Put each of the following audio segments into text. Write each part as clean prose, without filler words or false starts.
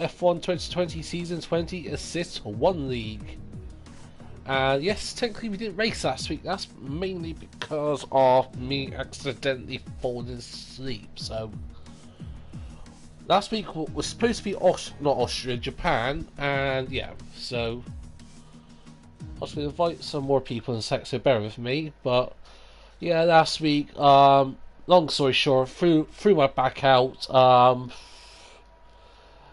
F1 2020 Season 20 Assist 1 League. And yes, technically we didn't race last week. That's mainly because of me accidentally falling asleep. So last week was supposed to be not Austria, Japan, and yeah. So I was going to invite some more people in a sec, so bear with me. But yeah, last week, long story short, threw my back out.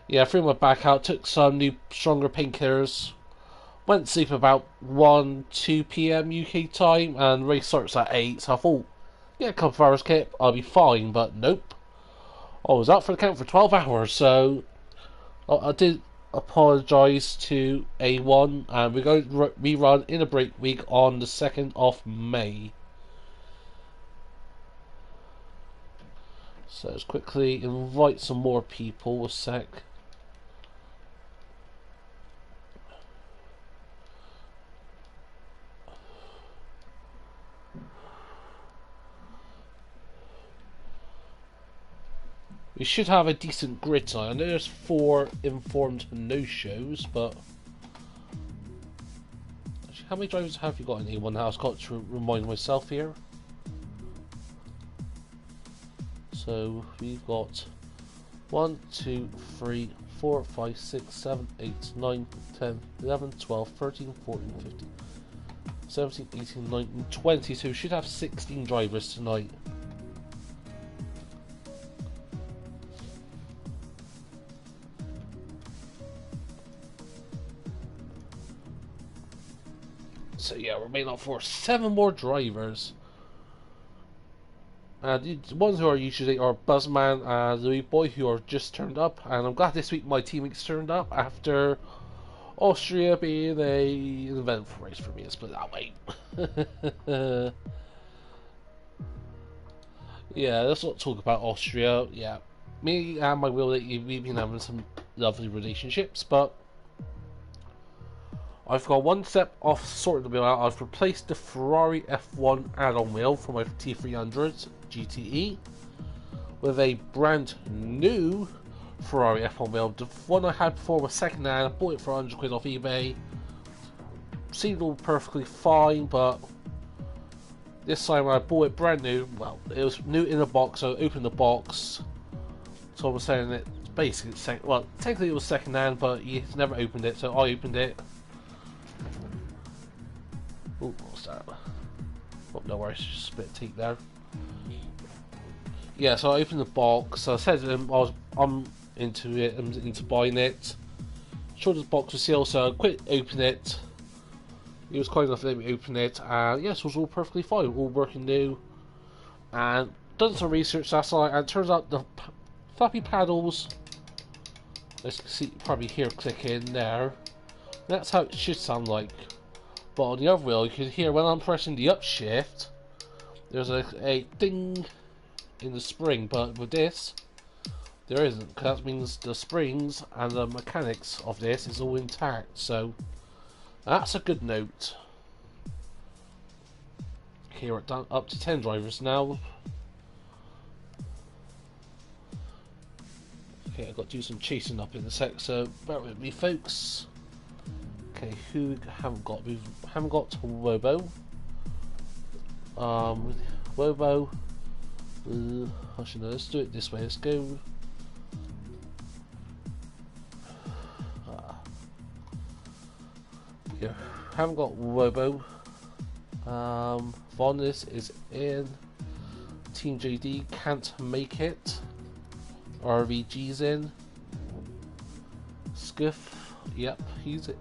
Yeah, threw my back out. Took some new, stronger painkillers. Went to sleep about 2 p.m. UK time, and race starts at 8, so I thought, yeah, a couple of hours kip, I'll be fine, but nope. I was out for the count for 12 hours, so I did apologise to A1, and we're going to rerun in a break week on the 2nd of May. So let's quickly invite some more people, a sec. We should have a decent grid time. I know there's 4 informed no-shows, but actually, how many drivers have you got in A1 now? I've got to remind myself here. So we've got 1, 2, 3, 4, 5, 6, 7, 8, 9, 10, 11, 12, 13, 14, 15, 17, 18, 19, 20. So we should have 16 drivers tonight. So yeah, we're made up for 7 more drivers. And the ones who are usually are Buzzman and Louis Boy, who are just turned up. And I'm glad this week my teammates turned up after Austria being an eventful race for me, let's put it that way. Yeah, let's not talk about Austria. Yeah, me and my will, we've been having some lovely relationships, but I've got one step off sorting the wheel out. I've replaced the Ferrari F1 add-on wheel for my T300 GTE with a brand new Ferrari F1 wheel. The one I had before was second hand. I bought it for 100 quid off eBay. Seemed all perfectly fine, but this time when I bought it brand new, well, it was new in the box, so I opened the box. So I'm saying it's basically second. Well, technically it was second hand, but he's never opened it, so I opened it. Oh, what's that? Oh, no worries, just a bit of tape there. Yeah, so I opened the box. So I said to him, I'm into it, I'm into buying it. Showed the box was sealed, so I quick open it. He was kind enough to let me open it, and yes, it was all perfectly fine, all working new. And done some research last night, and it turns out the flappy paddles, let's see, probably hear clicking there. That's how it should sound like. But on the other wheel, you can hear when I'm pressing the upshift, there's a ding in the spring, but with this, there isn't, because that means the springs and the mechanics of this is all intact, so that's a good note. Okay, we're down up to 10 drivers now. Okay, I've got to do some chasing up in a sec, so bear with me, folks. Okay, who haven't got? We haven't got Wobo. Wobo. Actually, no, let's do it this way. Let's go. Yeah, haven't got Wobo. Vonnis is in. Team JD can't make it. RVG's in. Skiff. Yep, he's it.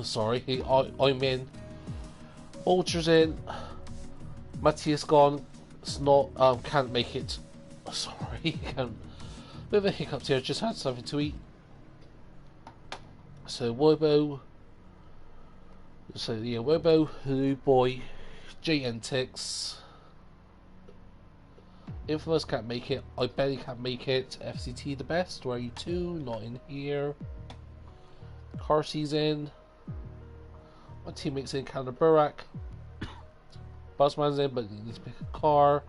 Sorry, I'm in. Ultra's in. Matthias gone. It's not. Can't make it. Sorry, can't. Bit of a hiccup here. Just had something to eat. So Wobo. So yeah, Wobo, Blue Boy, JNTix. Infamous can't make it. I bet he can't make it. FCT the best. Where are you two? Not in here. Carsey's in. My teammates in, Canada Burak. Buzzman's in, but he needs to pick a car.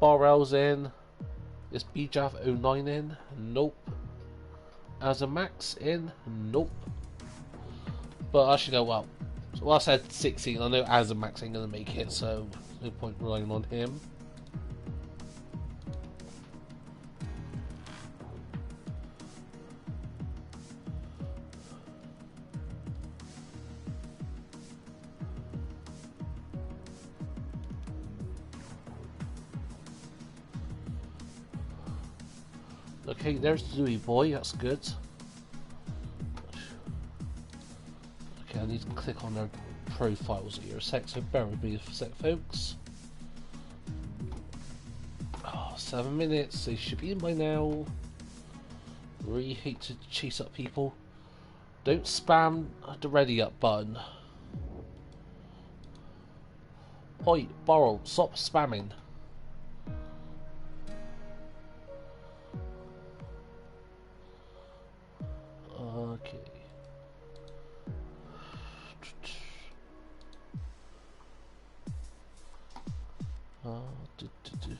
Barrel's in. Is BJaff09 in? Nope. as a max in? Nope. But actually, no. Well, I said 16. I know as a max ain't gonna make it, so no point relying on him. Okay, there's the Louis boy. That's good. Okay, I need to click on their profiles here a sec, so bear with me for a sec, folks. Oh, 7 minutes, they should be in by now. Really hate to chase up people. Don't spam the ready up button. Oi, Borrow, stop spamming. Okay. Uh, do, do, do.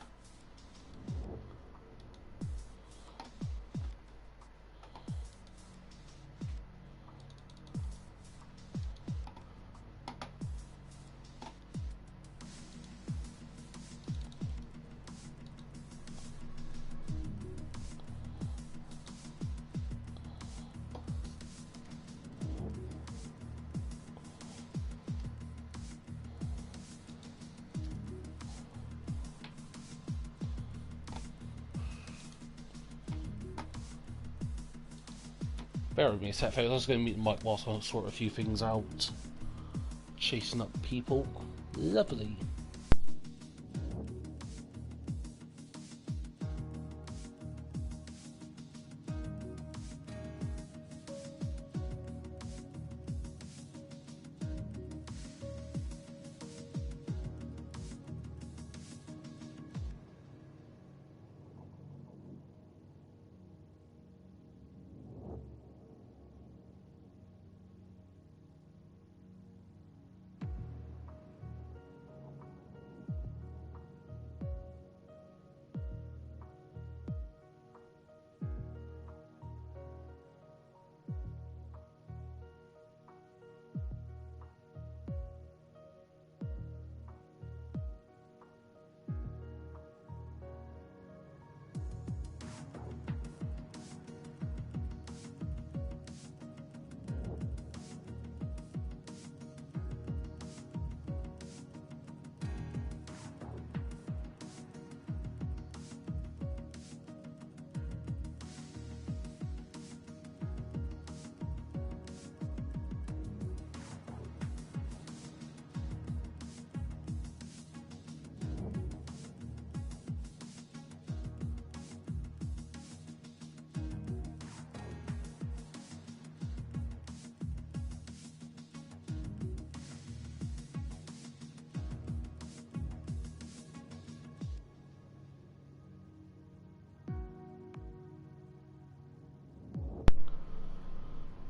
Bear with me a sec, folks. I was going to meet Mike whilst I sort a few things out. Chasing up people. Lovely.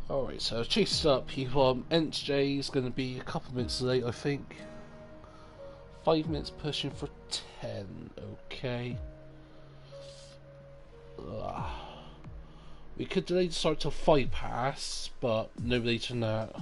Alright, so chased up people. NJ is going to be a couple minutes late, I think. 5 minutes pushing for 10. Okay. Ugh. We could delay the start till 5 past, but no later than that.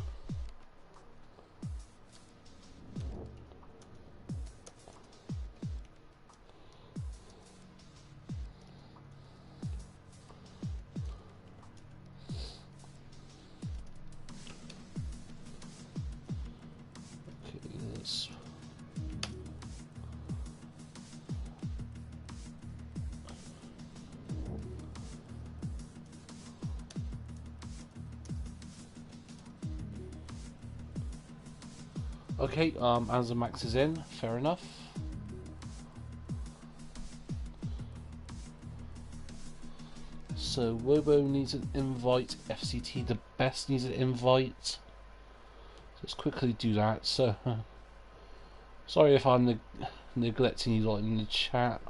Okay, as the max is in, fair enough. So Wobo needs an invite, FCT the best needs an invite. So let's quickly do that. So sorry if I'm neglecting you lot in the chat.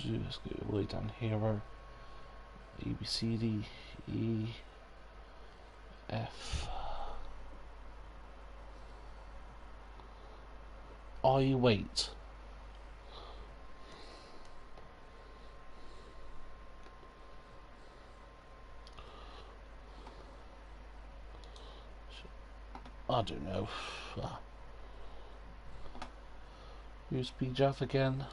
Let's go way down here. A B C D E F. I wait. I don't know. USB Jav again.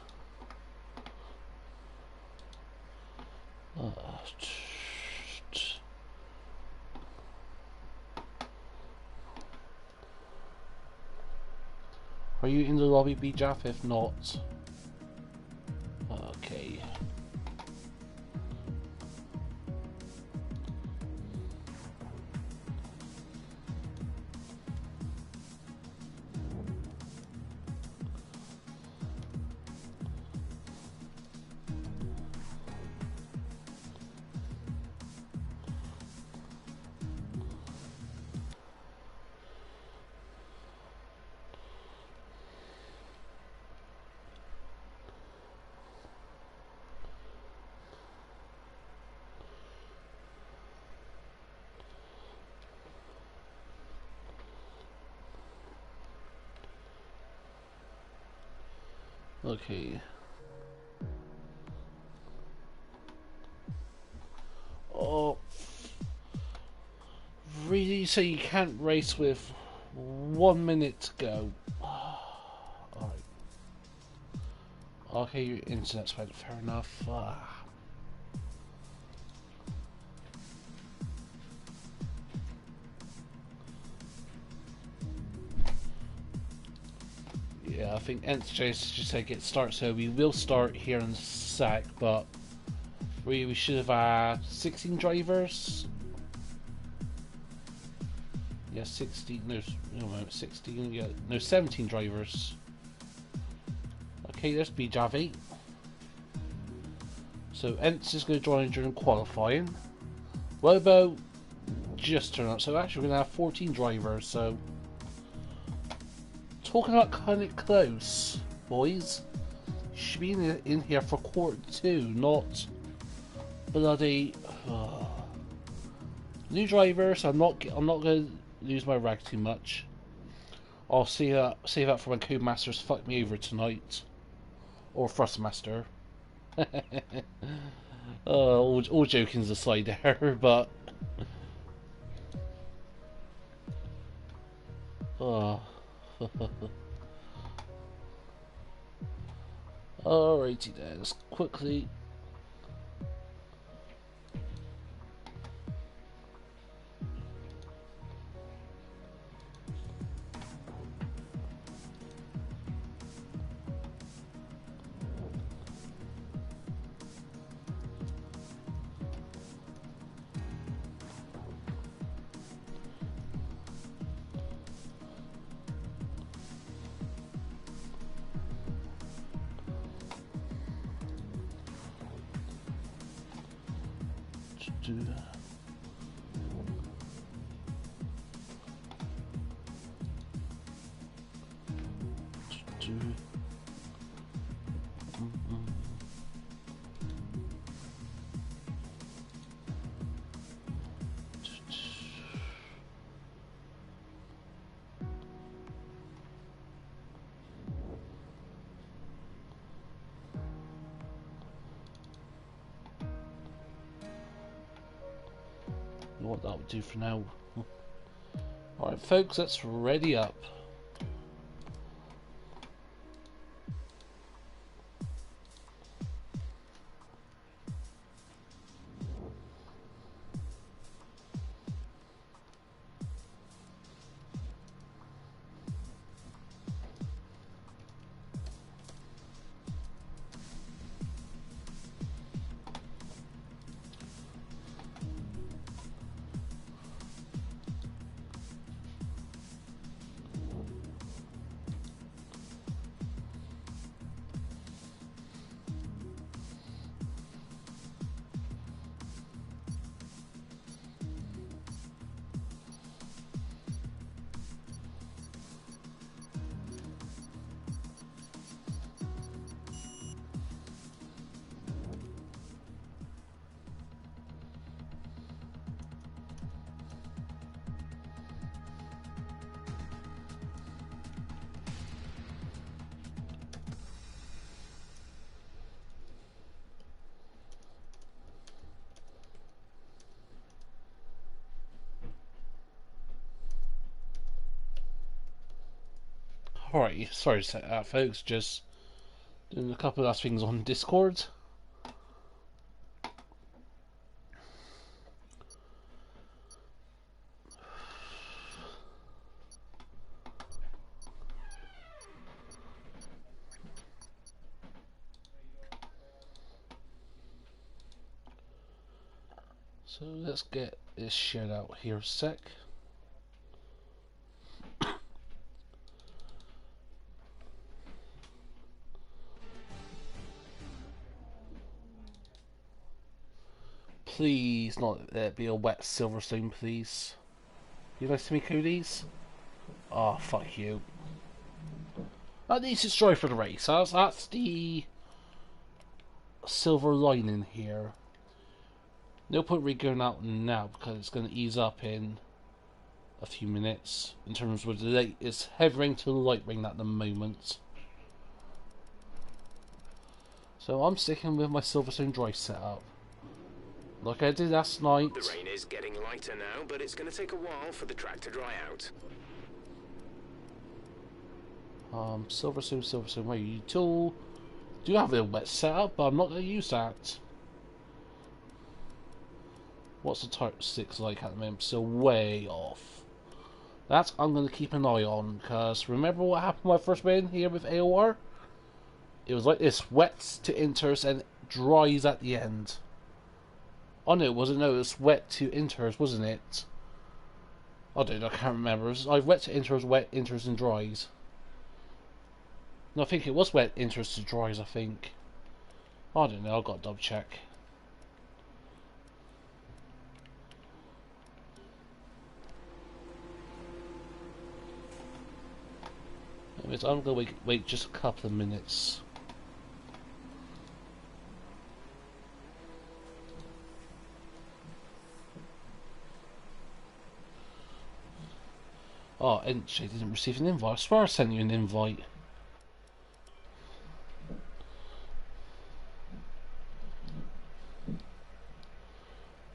Are you in the lobby, BJaff? If not, okay. Okay. Oh, really? So you can't race with 1 minute to go? Alright. Okay, your internet's fine. Fair enough. Yeah, I think NCJ just said get start, so we will start here in a sec, but we should have 16 drivers. Yeah, 16. No, 16. Yeah, no, 17 drivers. Okay, there's BJav. So Ents is going to join during qualifying. What about just turn up? So actually, we're going to have 14 drivers. So talking about kind of close, boys. Should be in here for quarter 2, not bloody new drivers. I'm not going to lose my rag too much. I'll save that for when Codemasters fuck me over tonight, or Thrustmaster. All joking's aside there, but alrighty then, let's quickly. Do that. What that would do for now. Alright folks, let's ready up. Alright, sorry to say that, folks. Just doing a couple of last things on Discord. So let's get this shared out here a sec. Please not let it be a wet Silverstone, please. You nice to me, Cody's? Oh, fuck you. At least it's joy for the race. That's the silver lining here. No point really going out now because it's going to ease up in a few minutes. In terms of the late, it's heavy rain to light rain at the moment. So I'm sticking with my Silverstone drive setup. Like I did last night. The rain is getting lighter now, but it's going to take a while for the track to dry out. Silverstone, where you do have a wet setup, but I'm not going to use that. What's the Type 6 like at the moment? Still way off. That I'm going to keep an eye on, because remember what happened when I first went in here with AOR? It was like this, wet to inters and dries at the end. Oh no, it wasn't. No, it was wet to inters, wasn't it? I don't know, I can't remember. It was like wet to inters, wet inters and dries. No, I think it was wet inters to dries, I think. I don't know, I've got to double check. Anyways, I'm going to wait just a couple of minutes. Oh, and she didn't receive an invite. I swear I sent you an invite.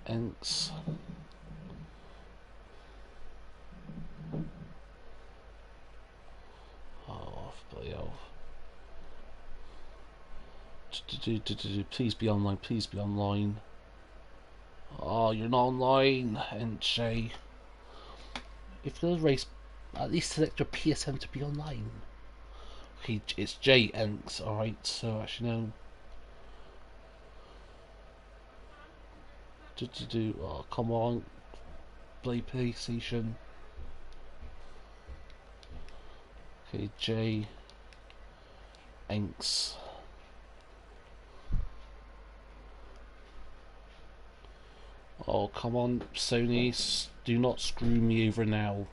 Ents. Oh, bloody hell. Please be online, please be online. Oh, you're not online, and Shay. If you're going to race, at least select your PSM to be online. Okay, it's J Enks, alright, so actually no. Oh, come on. Play PlayStation. Okay, J Enks. Oh, come on, Sony, do not screw me over now.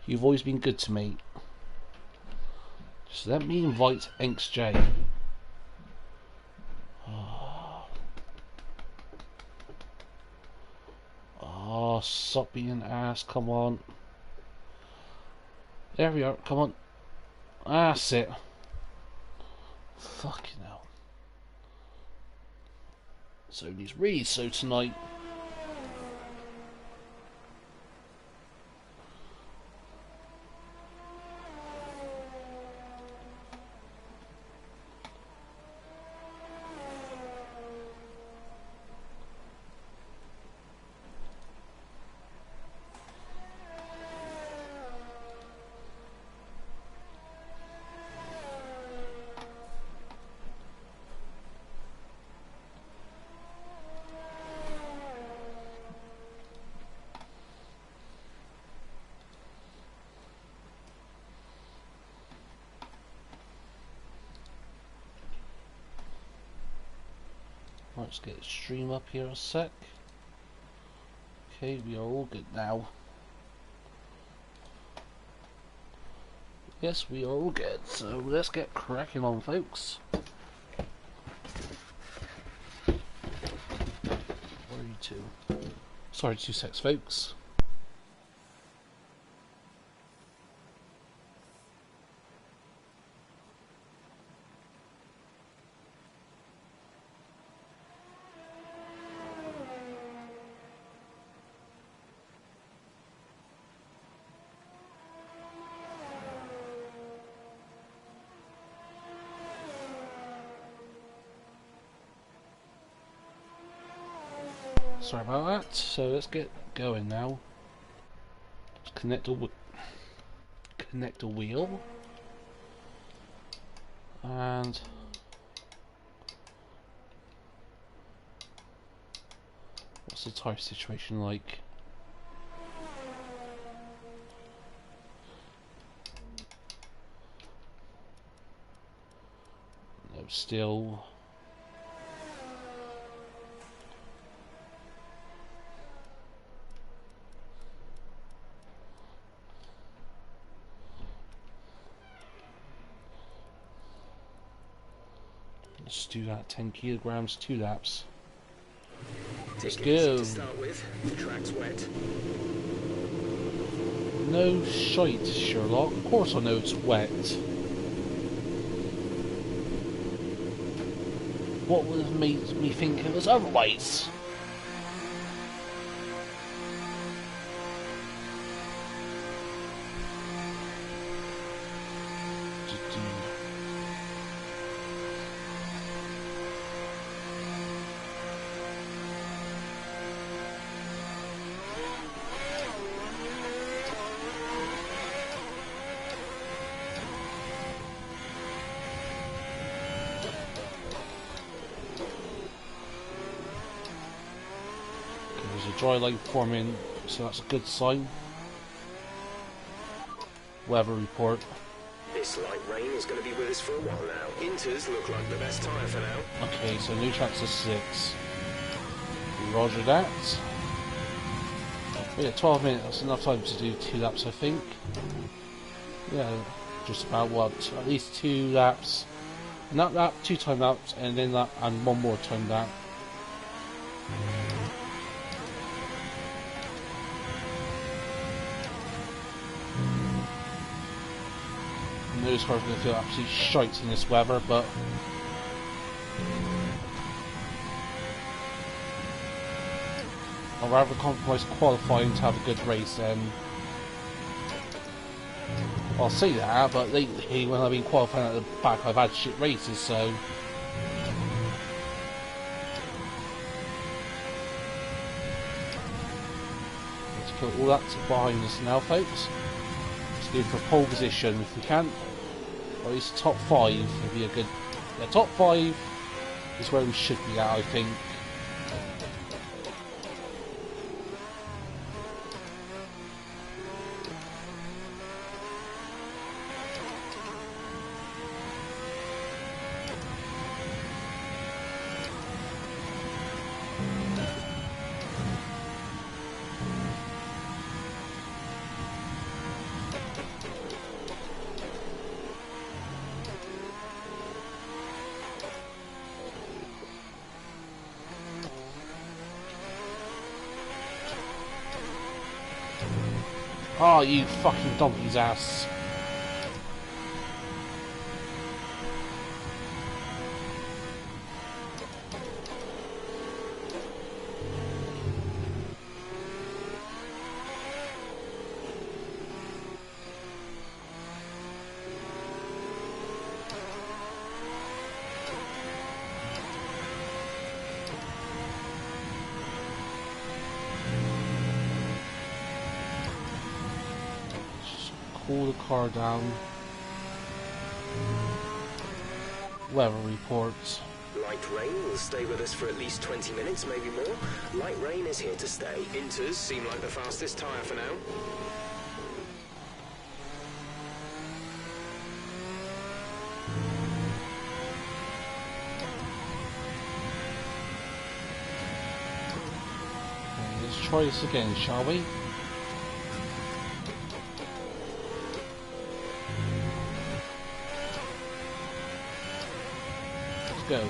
You've always been good to me. Just let me invite XJ. Oh, stop being an ass, come on. There we are, come on. That's it. Fucking hell. Sony's really slow tonight. Let's get stream up here a sec. Okay, we are all good now. Yes, we are all good, so let's get cracking on, folks. Where are you two? Sorry, 2 secs, folks. Sorry about that. So let's get going now. Let's connect a wheel, and what's the tire situation like? No, still. Let's do that. 10 kilograms, 2 laps. Let's go. To start with, the track's wet. No shite, Sherlock. Of course I know it's wet. What would have made me think it was otherwise? There's a dry line forming, so that's a good sign. Weather report. This light rain is going to be with us for a while now. Inters look like the best tyre for now. Okay, so new track's a 6. Roger that. Yeah, 12 minutes, that's enough time to do 2 laps, I think. Yeah, just about what? At least 2 laps. And that lap, 2 time laps, and then that, and 1 more time lap. I know this car's going to feel absolutely shite in this weather, but I'd rather compromise qualifying to have a good race than. I'll say that, but lately when I've been qualifying at the back, I've had shit races, so. Let's put all that behind us now, folks. Let's go for pole position if we can. Or at least top 5 would be a good. Yeah, top 5 is where we should be at, I think. Oh, you fucking donkey's ass. Cool the car down. Weather reports. Light rain will stay with us for at least 20 minutes, maybe more. Light rain is here to stay. Inters seem like the fastest tyre for now. Okay, let's try this again, shall we? Go.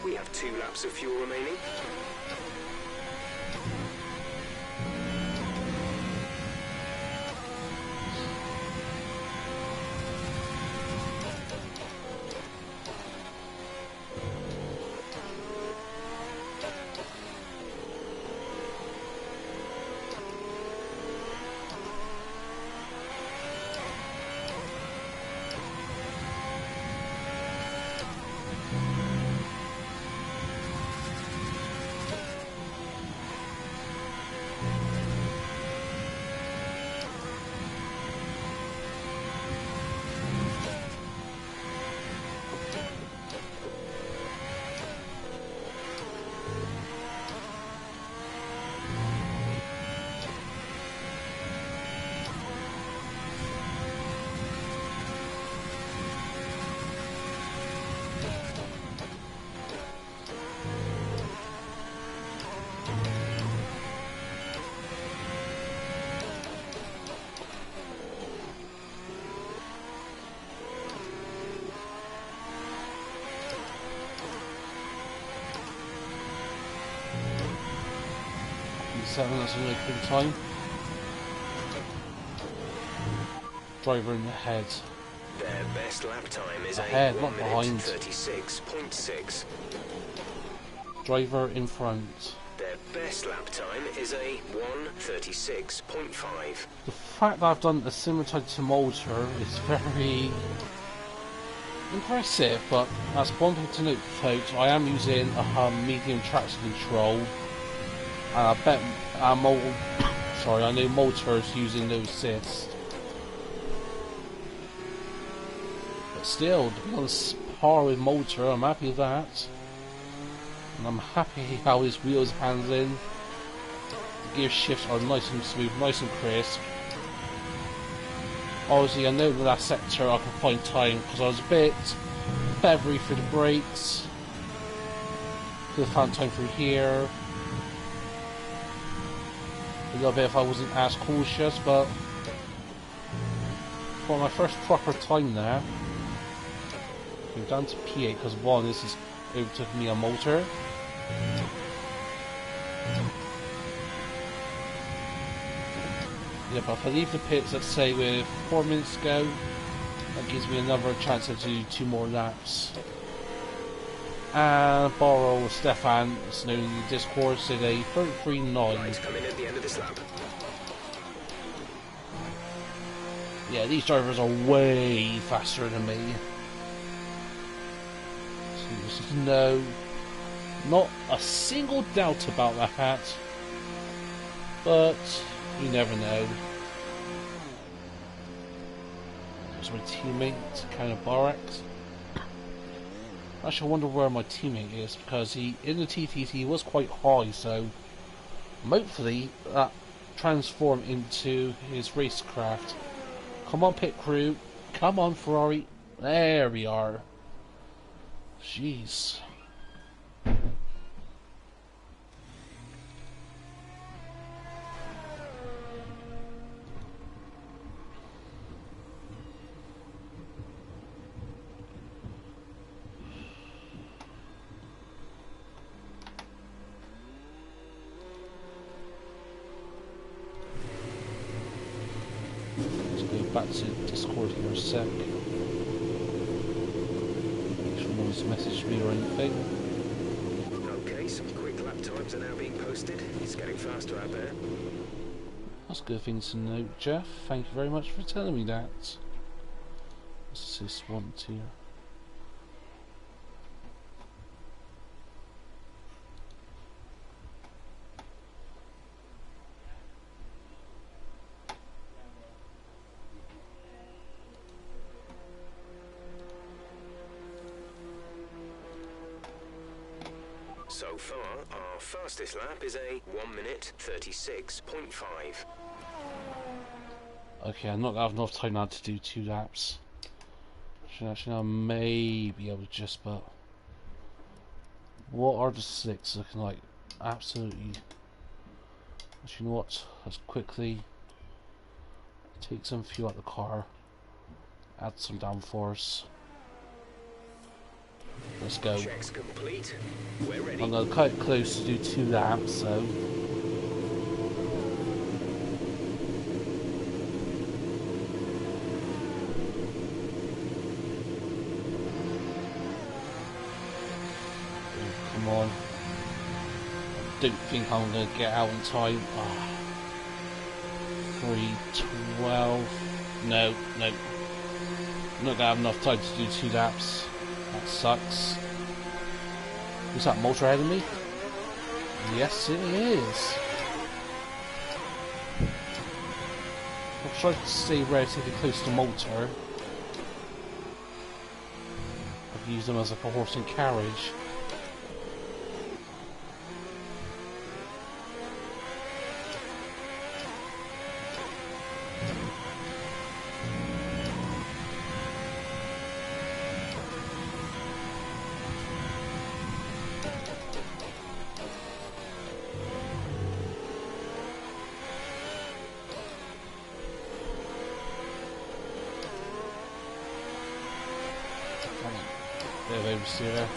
We have 2 laps of fuel remaining. 27, that's a really quick time. Driver in the head. Their best lap time is Ahead, a not 1 behind. minute 36.6. Driver in front. Their best lap time is a 1:36.5. The fact that I've done a similar type to motor is very impressive, but that's one thing to note, folks. I am using a medium traction control, and I bet I know motors using no assist. But still, to be on par with motor, I'm happy with that. And I'm happy how his wheels handling. The gear shifts are nice and smooth, nice and crisp. Obviously, I know in the last sector I can find time because I was a bit feathery through the brakes. Could have found time through here. A little bit if I wasn't as cautious, but for my first proper time there, I'm down to P8 because one, this is overtook me a motor. Yeah, but if I leave the pits, let's say with 4 minutes to go, that gives me another chance to do 2 more laps. And borrow Stefan, it's known in the Discord, said a 33.9. Right, come in at the end of this lap. Yeah, these drivers are way faster than me. So there's not a single doubt about that. But you never know. There's my teammate, kind of Barak. Actually, I wonder where my teammate is, because he, in the TTT, was quite high, so hopefully that transformed into his racecraft. Come on, pit crew. Come on, Ferrari. There we are. Jeez. Back to Discord here a sec. Make sure no one's messaged me or anything. Okay, some quick lap times are now being posted. It's getting faster out there. That's a good thing to note, Jeff. Thank you very much for telling me that. What's this one here? So far, our fastest lap is a 1 minute 36.5. Okay, I'm not gonna have enough time now to do 2 laps. Actually, I may be able to just, but what are the slicks looking like? Absolutely. Actually, you know what? Let's quickly take some fuel out of the car, add some downforce. Let's go. Checks complete. We're ready. I'm quite close to do 2 laps, so come on. I don't think I'm going to get out in time. 3:12. No. I'm not going to have enough time to do 2 laps. That sucks. Is that motor ahead of me? Yes, it is. I'll try to stay relatively close to motor. I've used them as like a horse and carriage. Bit of oversteer there.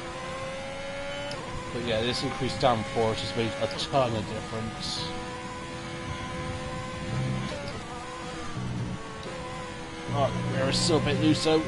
But yeah, this increased downforce has made a ton of difference. Oh, we're still a bit loose though.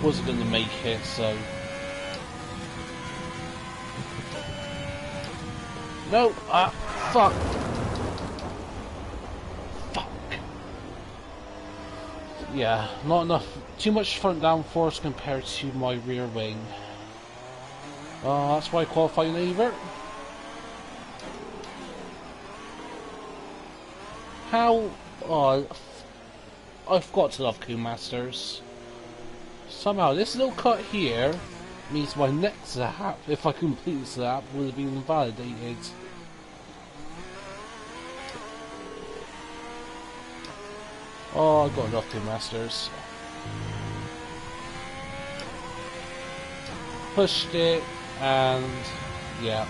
Wasn't going to make it, so no. Fuck. Yeah, not enough. Too much front downforce compared to my rear wing. That's why I qualify either. How? I forgot to love Masters. Somehow this little cut here means my next lap, if I complete this lap, will have been invalidated. Oh, I got enough Masters. Pushed it, and yeah,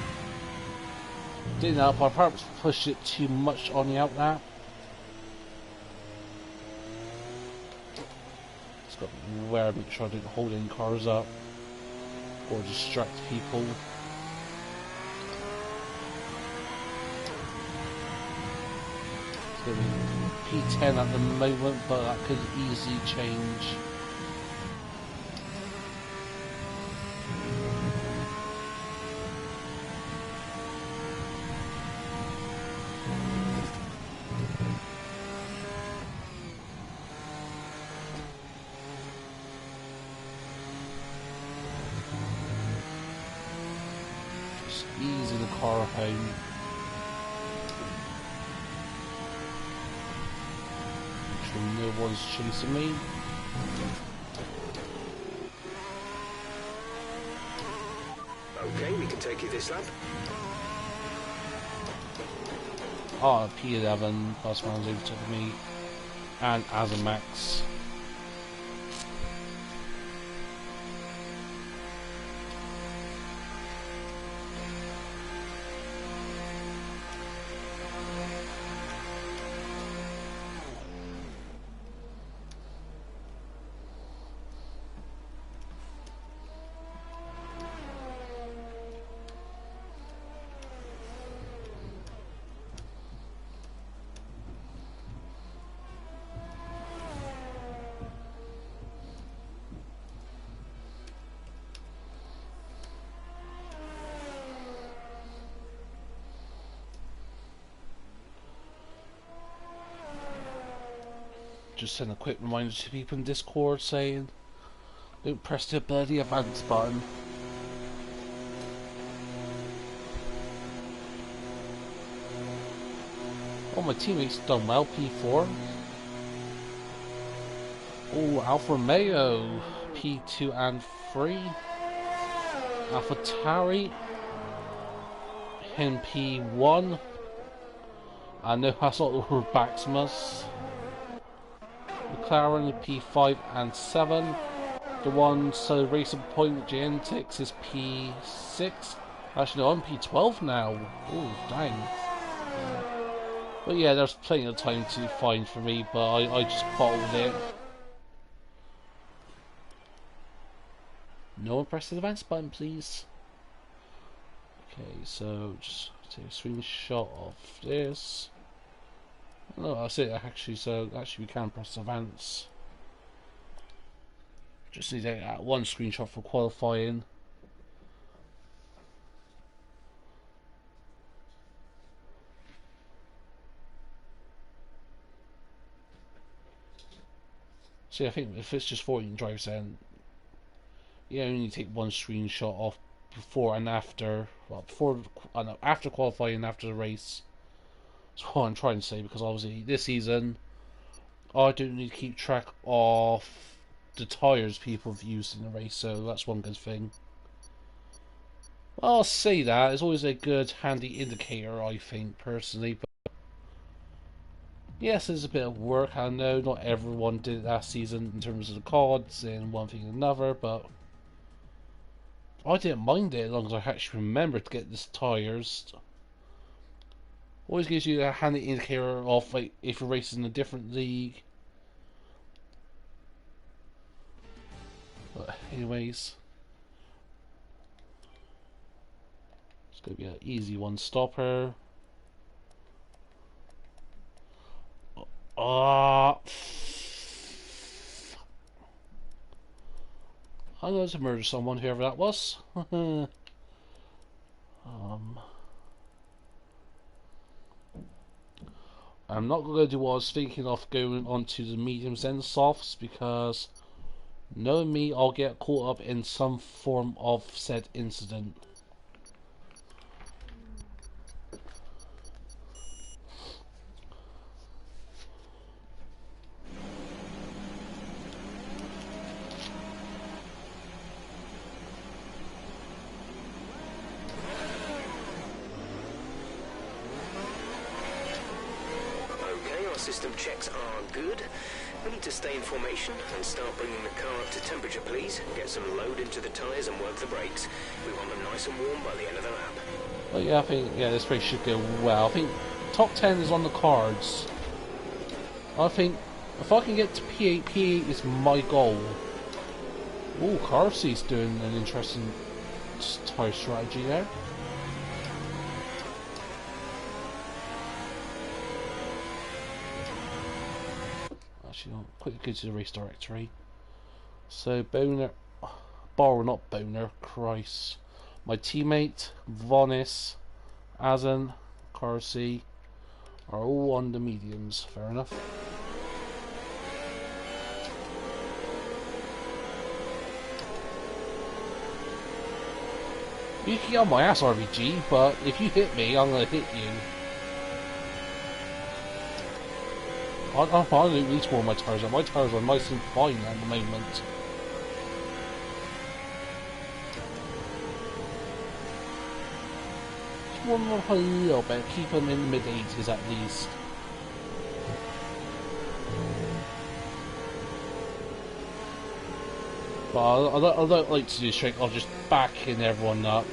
didn't help. I perhaps pushed it too much on the out lap. Got to be aware, make sure I don't hold any cars up or distract people. It's going to be P10 at the moment, but that could easily change. Easing the car home. Make sure no one's chasing me. Okay, we can take you this lap. Oh, P11 plus rounds over to me, and Azamax. Just send a quick reminder to people in Discord saying, don't press the bloody advance button. Oh, my teammates done well, P4. Oh, Alfa Romeo, P2 and 3. Alpha Tauri, him P1. I know that's not the Maximus. McLaren P5 and 7. The one so racing point Genetics is P6. Actually no, I'm P12 now. Oh dang. But yeah, there's plenty of time to find for me, but I just bottled it. No one press the advance button, please. Okay, so just take a screenshot of this. Oh, that's it actually, so actually we can press advance. Just need that one screenshot for qualifying. See, I think if it's just 14 drives, then you only take one screenshot off before and after. Well, before, after qualifying and after the race. That's what I'm trying to say, because obviously this season I don't need to keep track of the tyres people have used in the race, so that's one good thing. Well, I'll say that. It's always a good, handy indicator, I think, personally. But yes, there's a bit of work. I know not everyone did it last season in terms of the cards and one thing and another, but I didn't mind it as long as I actually remembered to get the tyres. Always gives you a handy indicator of like if you're racing in a different league. But anyways, it's gonna be an easy one stopper. I'm going to murder someone, whoever that was. I'm not going to do what I was thinking of, going on to the mediums and softs, because knowing me, I'll get caught up in some form of said incident. System checks are good. We need to stay in formation and start bringing the car up to temperature, please. Get some load into the tyres and work the brakes. We want them nice and warm by the end of the lap. Well, yeah, I think this race should go well. I think top 10 is on the cards. I think if I can get to P8, P8 is my goal. Oh, Carsey's doing an interesting tyre strategy there. Actually, I'll quickly go to the race directory. So, Boner, not Boner, Christ. My teammate, Vonis, Azen, Carsey are all on the mediums. Fair enough. You can get on my ass, RBG, but if you hit me, I'm going to hit you. I don't at least warm my tyres up. My tyres are nice and fine at the moment. Just warm them up a little bit. Keep them in the mid-80s at least. But I don't like to do this trick. I'll just back in everyone up.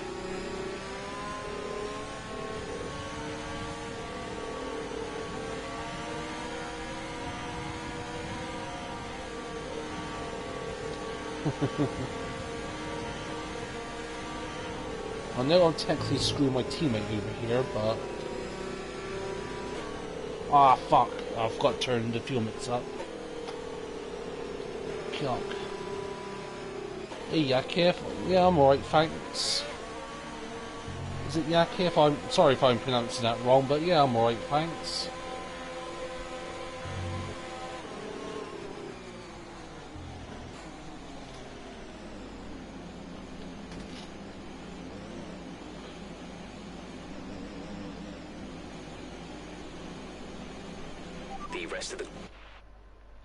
I know I'm technically screwing my teammate over here, but... Ah, fuck. I've got to turn the fuel mix up. Yuck. Hey, Yakif. Yeah, I'm alright, thanks. Is it Yakif? I'm sorry if I'm pronouncing that wrong, but yeah, I'm alright, thanks. The rest of the...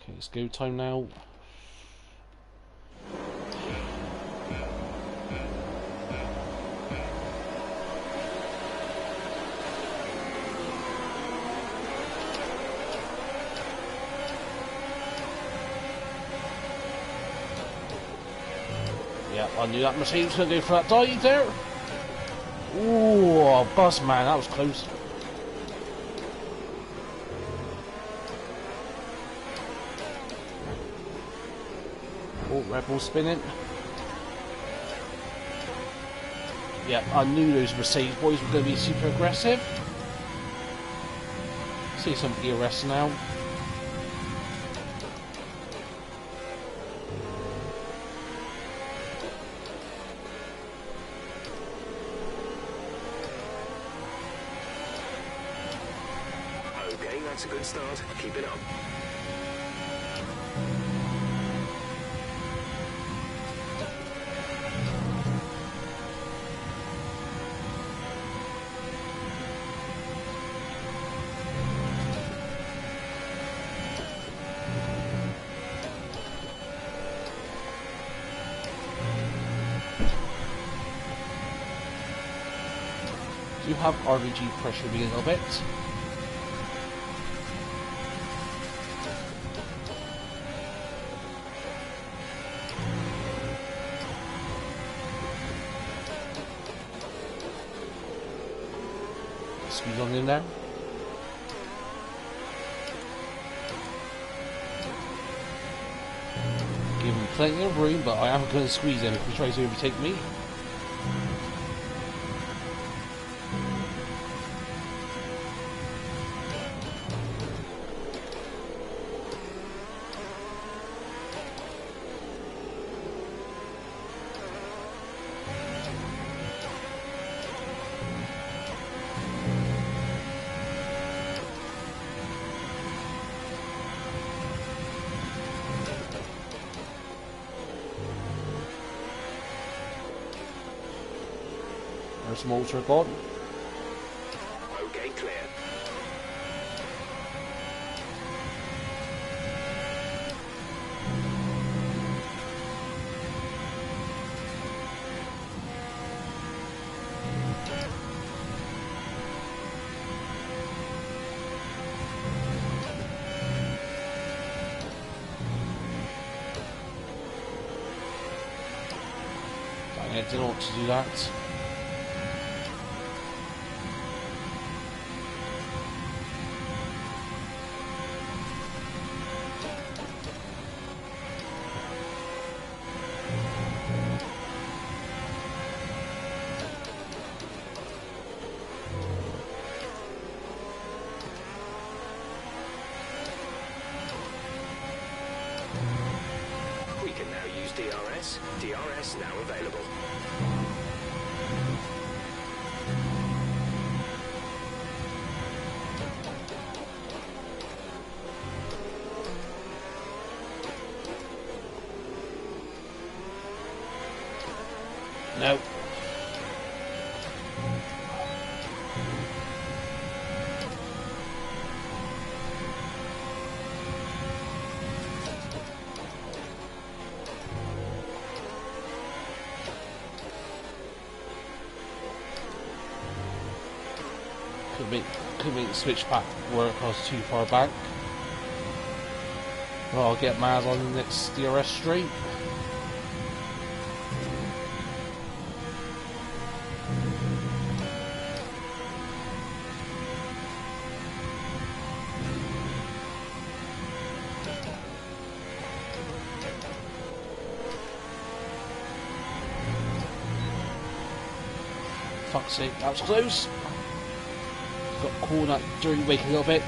Okay, it's go time now. Yeah, I knew that Mercedes was going to go for that dive there. Ooh, buzz man, that was close. Oh, Red Bull spinning. Yeah, I knew those Mercedes boys were going to be super aggressive. See some ERS now. Okay, that's a good start. Keep it up. You have RBG pressure me a little bit. Squeeze on in there. Give him plenty of room, but I am going to squeeze him if he tries to overtake me. There's motor gone. Okay, clear. I didn't want to do that. We can now use DRS. DRS now available. No. Could make the switch back work. I was too far back. Well, I'll get Maz on the next DRS straight. Fuck's sake, that was close. Got caught in that dirty wake a little bit.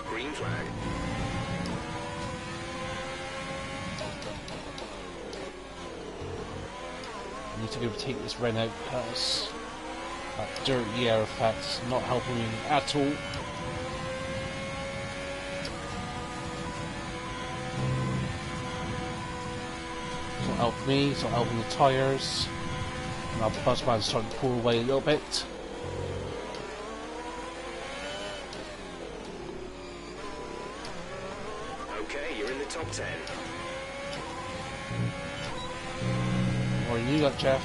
Green flag. I need to overtake this Renault because that dirty air effect is not helping me at all. Help me, so helping the tyres. Now the bus man's starting to pull away a little bit. Okay, you're in the top 10. Or you got Jeff.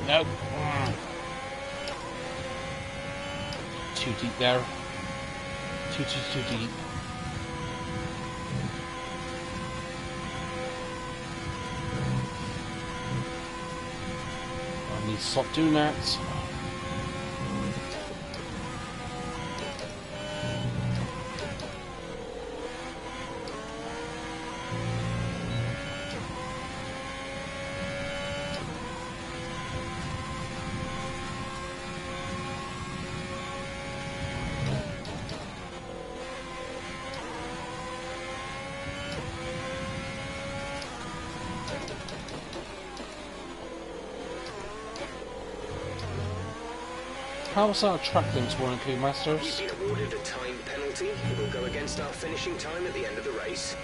Nope. Too deep there. Too deep. I need to stop doing that. How was that attracting to one King Masters? You've been awarded a time penalty. It will go against our finishing time at the end of the race.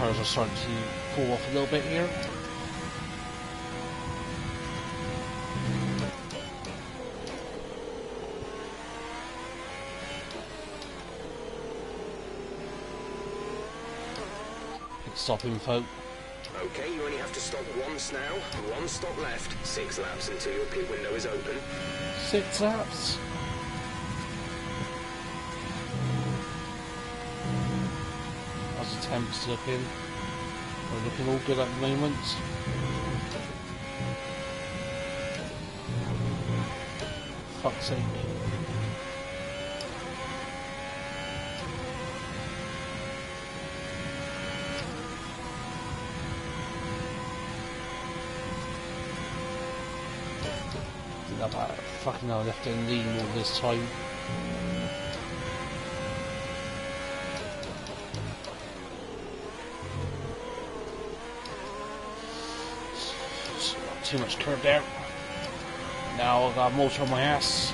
cars are starting to pull off a little bit here. Pit stop info. Okay, you only have to stop once now. One stop left. 6 laps until your pit window is open. 6 laps. As the temps looking. We're looking all good at the moment. Fuck's sake. Fucking hell, I left it in lean all this time. Too much curb there. Now I've got a motor on my ass.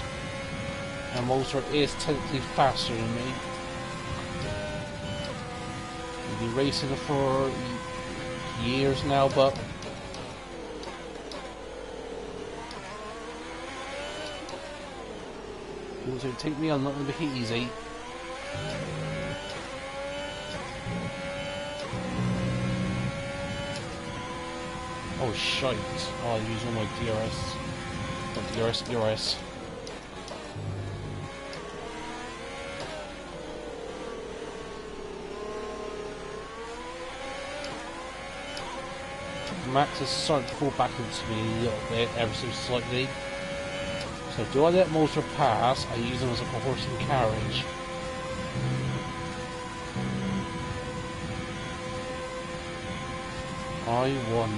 And motor is technically faster than me. I've been racing it for years now, but it would take me on, not going to be easy. Oh shite. Oh, I use all my DRS. Not DRS. Max is starting to fall back into me a little bit, ever so slightly. So do I let motor pass? I use them as a horse and carriage. I wonder.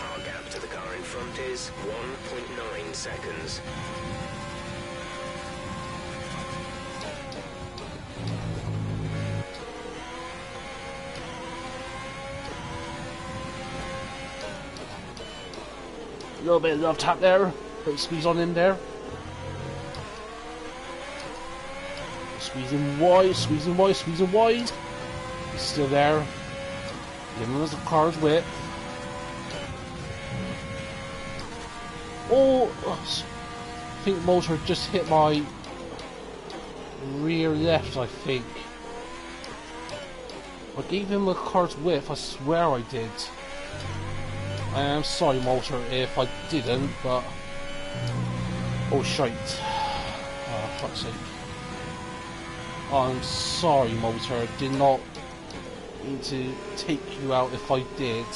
Our gap to the car in front is 1.9 seconds. A little bit of love tap there. Put a squeeze on in there. Squeezing wide, squeezing wide, squeezing wide. He's still there. Giving us the car's width. Oh! I think motor just hit my rear left, I think. I gave him the car's width, I swear I did. I am sorry, motor, if I didn't, but... Oh, shite. Oh, fuck's sake. I'm sorry, motor, I did not mean to take you out if I did.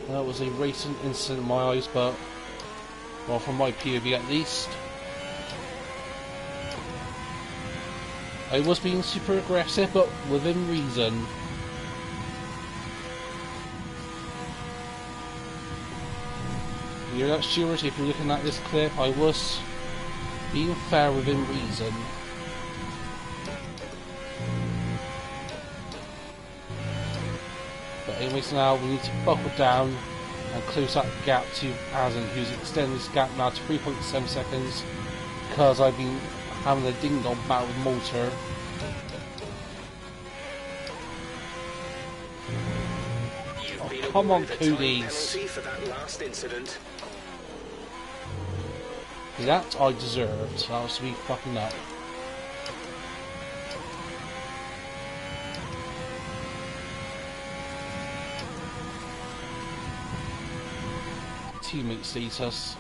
That was a racing incident in my eyes, but... Well, from my POV at least. I was being super aggressive, but within reason. You're not sure if you're looking at this clip, I was being fair within reason. But anyways, now we need to buckle down and close that gap to Azen, who's extending this gap now to 3.7 seconds because I've been having a ding-dong battle with motor. Oh, come on, Cooties. For that last incident. That I deserved. That was to be fucking up. Teammate status.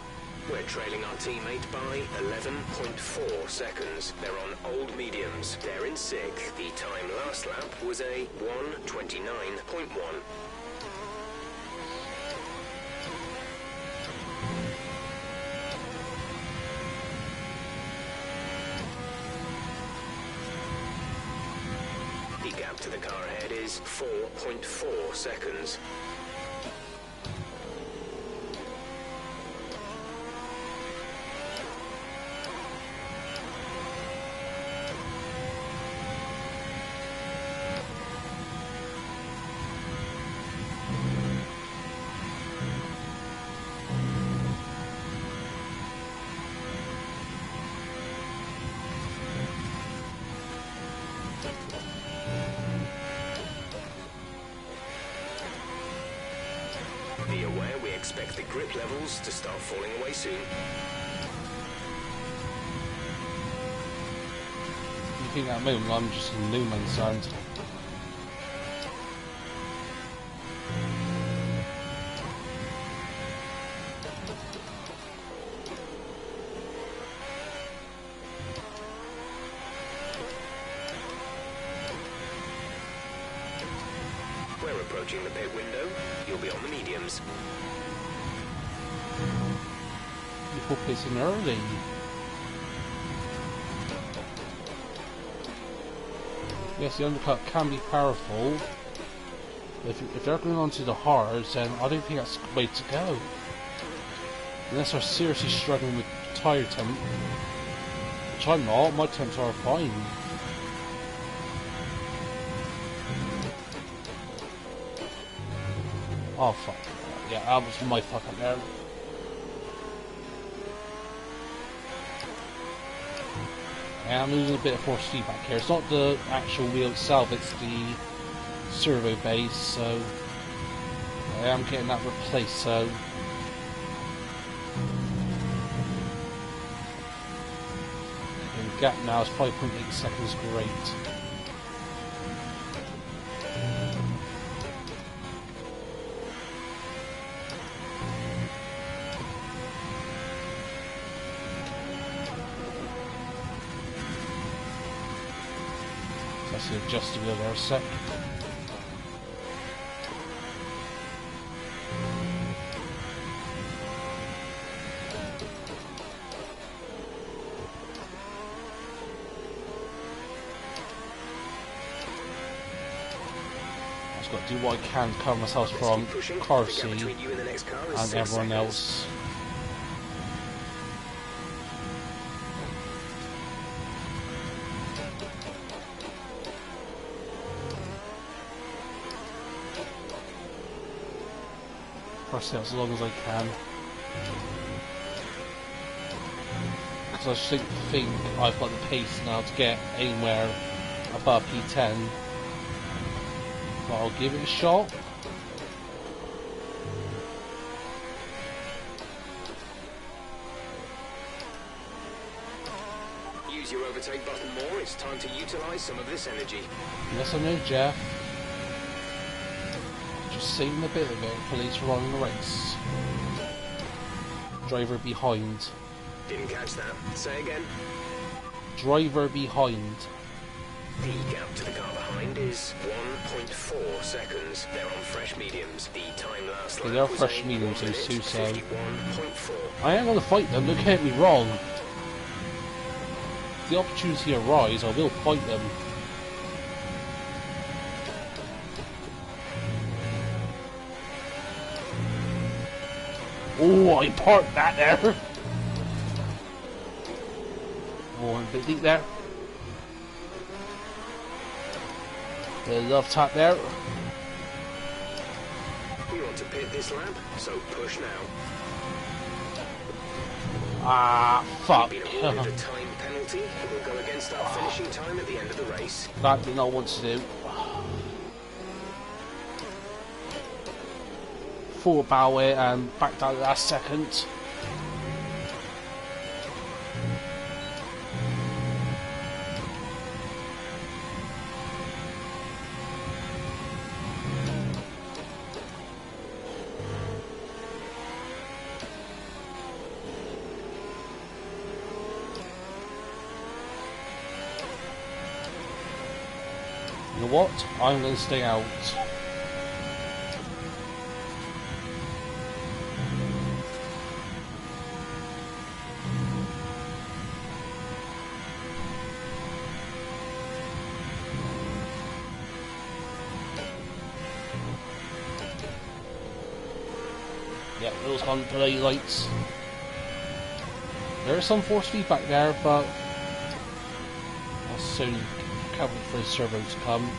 We're trailing our teammate by 11.4 seconds. They're on old mediums. They're in 6th. The time last lap was a 1:29.1. The gap to the car ahead is 4.4 seconds. grip levels to start falling away soon. You think at the moment I'm just in no man's land. We're approaching the pit window. You'll be on the mediums. People pissing early. Yes, the undercut can be powerful. If they're going on to the hards, then I don't think that's the way to go. Unless they're seriously struggling with tyre temp. Which I'm not, my temps are fine. Oh fuck. Yeah, that was my fuck up there. And I'm losing a bit of force feedback here. It's not the actual wheel itself, it's the servo base, so I am getting that replaced, so and the gap now is 5.8 seconds, great. Let's adjust the wheel there a sec. I've got to do what I can to cover myself from car C and everyone else. As long as I can, because I think I've got the pace now to get anywhere above P10, but I'll give it a shot. Use your overtake button more. It's time to utilize some of this energy. Yes, I know, Jeff. Saving a bit of it for later on in the race. Driver behind. Didn't catch that. Say again. Driver behind. The gap to the car behind is 1.4 seconds. They're on fresh mediums. The time last lap They are was fresh a mediums, 1 those minute two, so 51.4. I am going to fight them, don't get me wrong. If the opportunity arises, I will fight them. Oh, I parked that there. Oh, a bit deep there. Bit of love tap there. We want to pit this lap, so push now. Ah, fuck. Been awarded a time penalty. It will go against our finishing time at the end of the race. That did not want to do. Forward bow it and back down the last second. You know what? I'm going to stay out. Yeah, those on play lights. There is some force feedback there, but I'll soon can't wait for the servo to come.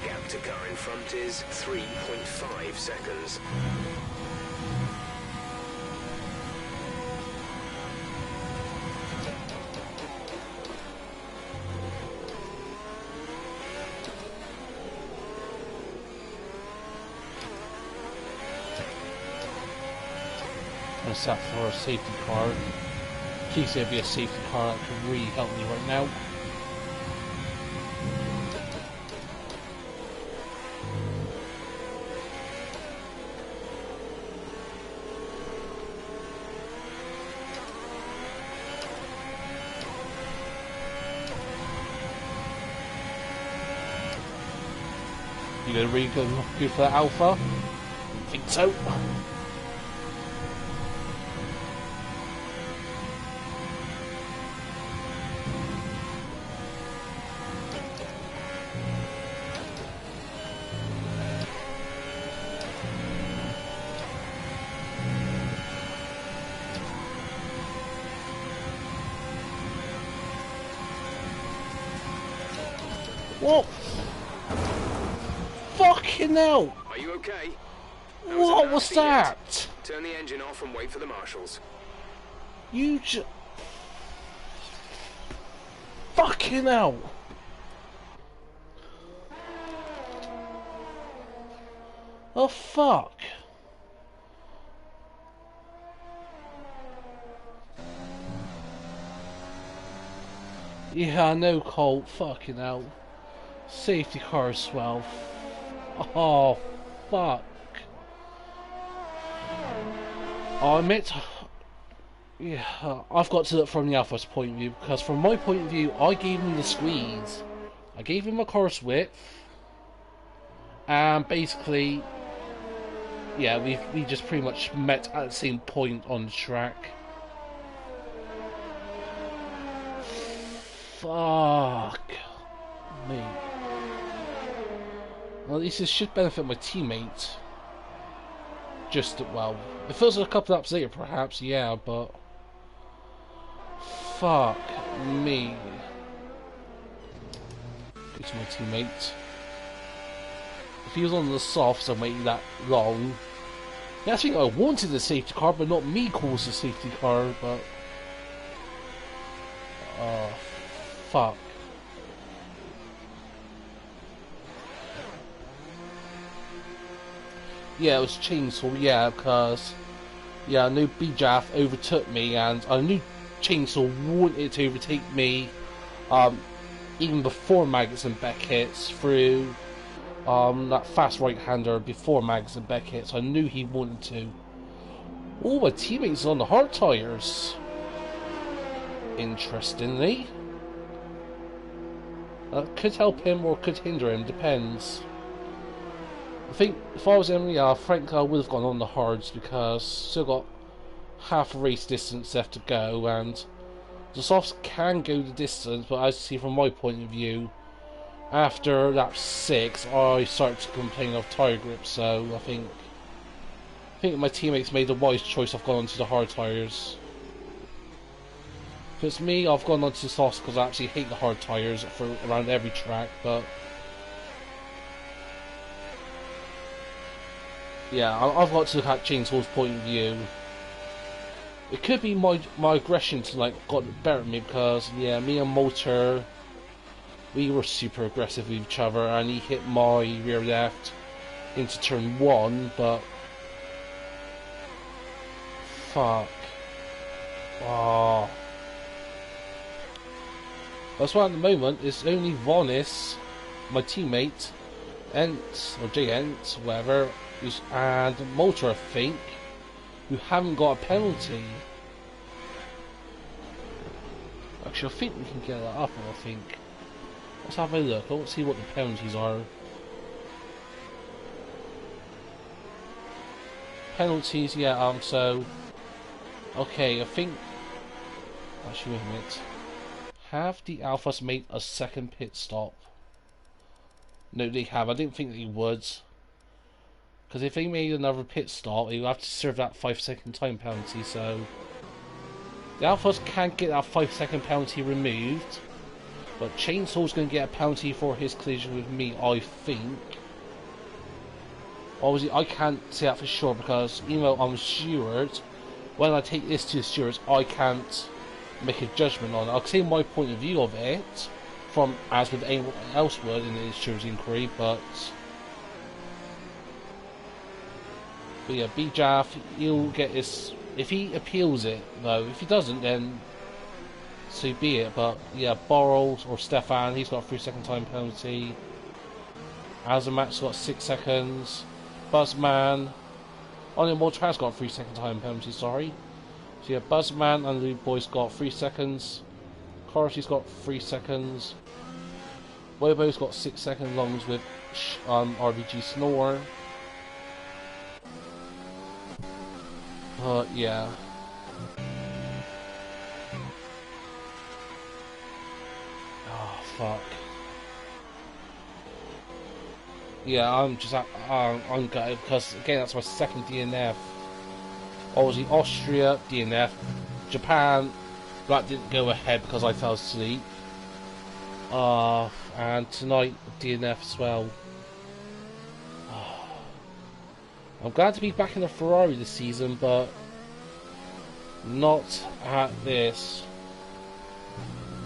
Gap to car in front is 3.5 seconds. I'm set for a safety car. In case there'd be a safety car that could really help me right now. You gonna really go for that alpha? I think so. What? Fucking hell! Are you okay? What was that? Turn the engine off and wait for the marshals. You fucking hell! Oh fuck! Yeah, I know, Colt. Fucking hell. Safety car as well. Oh, fuck. I admit, yeah, I've got to look from the Alpha's point of view, because from my point of view, I gave him the squeeze. I gave him a course width, and basically, yeah, we just pretty much met at the same point on the track. Fuck me. Well, at least this should benefit my teammates. Just, well, if it was a couple laps later, perhaps, yeah, but fuck me. Go to my teammate. If he was on the softs and waiting that long, yeah, I think I wanted the safety car, but not me cause the safety car, but oh, fuck. Yeah, it was Chainsaw, yeah, because yeah, I knew Bijath overtook me, and I knew Chainsaw wanted to overtake me even before Maggots and Beck hits through that fast right-hander before Maggots and Beck hits. I knew he wanted to. Oh, my teammate's on the hard tyres. Interestingly. That could help him or could hinder him, depends. I think if I was Emily, frankly, I would have gone on the hards because still got half a race distance left to go, and the softs can go the distance, but as you see from my point of view, after lap 6, I started to complain of tyre grip, so I think my teammates made the wise choice of going onto the hard tyres. If it's me, I've gone onto the softs because I actually hate the hard tyres for around every track, but yeah, I've got to look at Chainsaw's point of view. It could be my aggression to like got better at me because yeah, me and Motor, we were super aggressive with each other, and he hit my rear left into turn 1, but fuck. Oh. That's why at the moment it's only Vonis, my teammate, Ent or J Ent, whatever, and Motor, I think, who haven't got a penalty. Actually, I think we can get that up, I think. Let's have a look. Let's see what the penalties are. Penalties, yeah, so okay, I think actually wait a minute. Have the Alphas made a second pit stop? No, they have. I didn't think they would. Because if they made another pit stop, they would have to serve that 5-second time penalty, so the Alphas can't get that 5-second penalty removed, but Chainsaw's going to get a penalty for his collision with me, I think. Obviously, I can't say that for sure because even though I'm a steward, when I take this to the stewards, I can't make a judgment on it. I'll say my point of view of it, from as with anyone else would in the stewards inquiry, but yeah, BJaff, he'll get his. If he appeals it, though, if he doesn't, then so be it. But yeah, Borrells or Stefan, he's got a 3-second time penalty. Azamat's got 6 seconds. Buzzman, only Moltra's got a 3-second time penalty. Sorry. So yeah, Buzzman and Lube Boy's got 3 seconds. Corsi's got 3 seconds. Wobo's got 6 seconds, along with RBG Snore. Yeah. Oh fuck. Yeah, I'm gutted because again that's my second DNF. Obviously Austria DNF, Japan that didn't go ahead because I fell asleep. And tonight DNF as well. I'm glad to be back in the Ferrari this season, but not at this.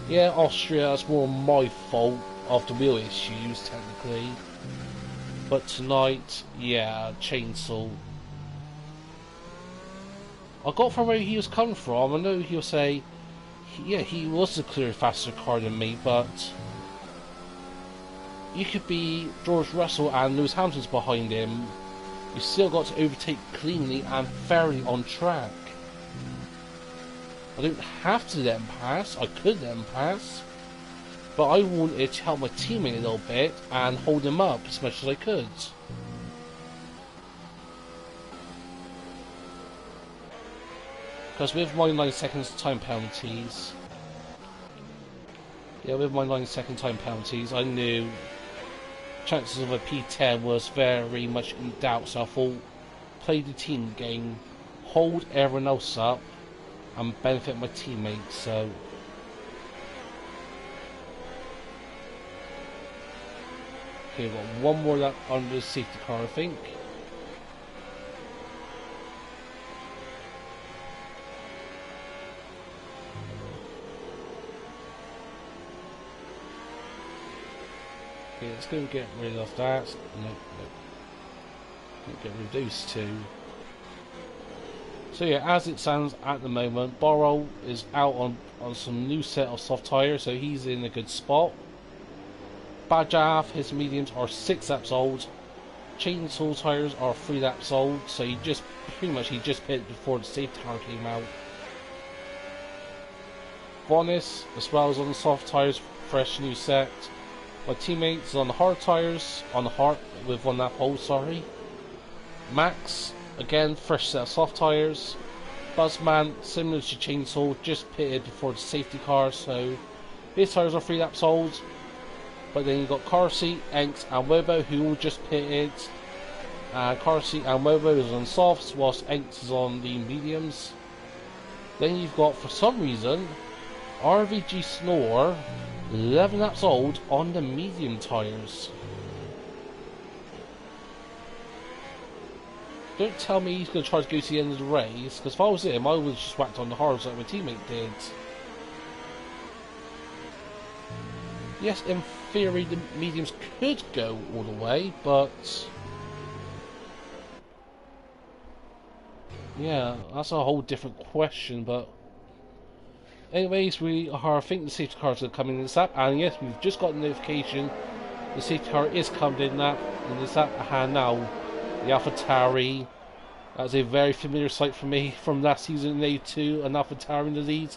Yeah, Austria, that's more my fault of the wheel issues, technically. But tonight, yeah, Chainsaw. I got from where he was coming from. I know he'll say, yeah, he was a clear faster car than me, but you could be George Russell and Lewis Hamilton's behind him. You still got to overtake cleanly and fairly on track. I don't have to let him pass. I could let him pass, but I wanted to help my teammate a little bit and hold him up as much as I could. Because with my 9 seconds time penalties, yeah, with my 9 second time penalties, I knew chances of a P10 was very much in doubt, so I thought, play the team game, hold everyone else up, and benefit my teammates. So okay, we've got one more lap under the safety car, I think. Okay, let's go and get rid of that. Nope. Get rid of those two. So yeah, as it stands at the moment, Borrell is out on some new set of soft tyres, so he's in a good spot. Bajav, his mediums are 6 laps old. Chainsaw tyres are 3 laps old, so he just pitted before the safety car came out. Bonis, as well as on the soft tyres, fresh new set. My teammates on the hard tyres, with 1 lap old, sorry. Max, again, fresh set of soft tyres. Buzzman, similar to Chainsaw, just pitted before the safety car, so his tyres are 3 laps old. But then you've got Corsi, Enks and Wobo, who all just pitted. Corsi and Wobo is on softs, whilst Enks is on the mediums. Then you've got, for some reason, RVG Snore, 11 laps old on the medium tyres. Don't tell me he's going to try to go to the end of the race, because if I was him, I would have just whacked on the hards like my teammate did. Yes, in theory the mediums could go all the way, but yeah, that's a whole different question. But anyways, I think the safety car is going to come in this lap, and yes, we've just got a notification the safety car is coming in this lap at hand now. The AlphaTauri, that's a very familiar sight for me from last season in A2, an AlphaTauri in the lead,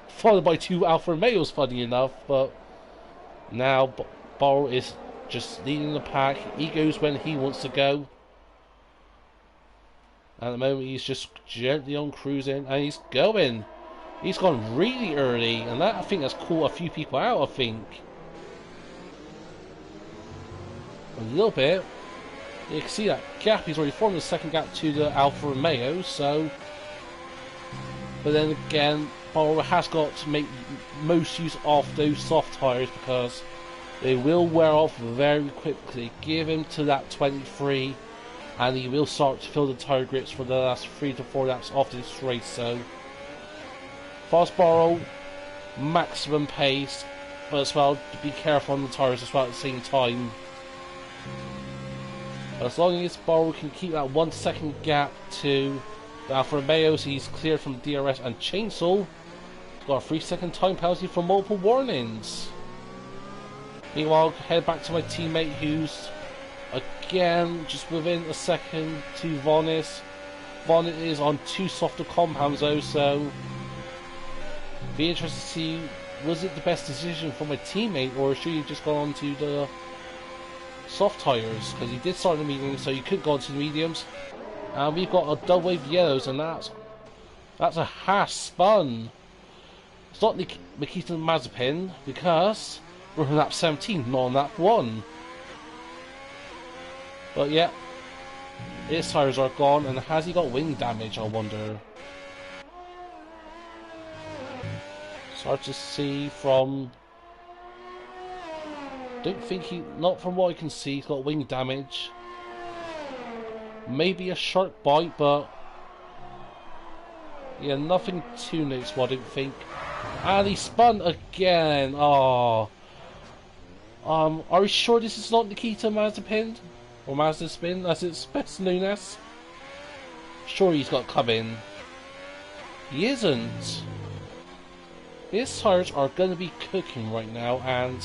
followed by 2 Alfa Romeos, funny enough. But now Borrell is just leading the pack. He goes when he wants to go. At the moment he's just gently on cruising, and he's going. He's gone really early, and that, I think, has caught a few people out, I think. A little bit. You can see that gap, he's already formed the second gap to the Alfa Romeo, so... But then again, Borrell has got to make most use of those soft tyres, because they will wear off very quickly. Give him to lap 23, and he will start to fill the tyre grips for the last 3 to 4 laps of this race. So fast borrow, maximum pace, but as well be careful on the tyres as well at the same time. But as long as Borrow can keep that 1 second gap to Alfa Romeo's, he's cleared from DRS and Chainsaw. He's got a 3 second time penalty for multiple warnings. Meanwhile, head back to my teammate who's again just within a second to Vonis. Vonis is on 2 softer compounds though, so be interested to see, was it the best decision for my teammate, or should he have just gone on to the soft tyres? Because he did start in the mediums, so you could go on to the mediums. And we've got a double wave yellows, and that's a Haas spun. It's not Nikita Mazepin, because we're on lap 17, not on lap 1. But yeah, his tyres are gone, and has he got wing damage, I wonder? It's hard to see from... Don't think he... Not from what I can see, he's got wing damage. Maybe a sharp bite, but... yeah, nothing too noticeable, I don't think. And he spun again! Oh. Are we sure this is not Nikita Mazepin? Or Mazepin, as it's best known as? Sure he's got to come in. He isn't. His tyres are going to be cooking right now, and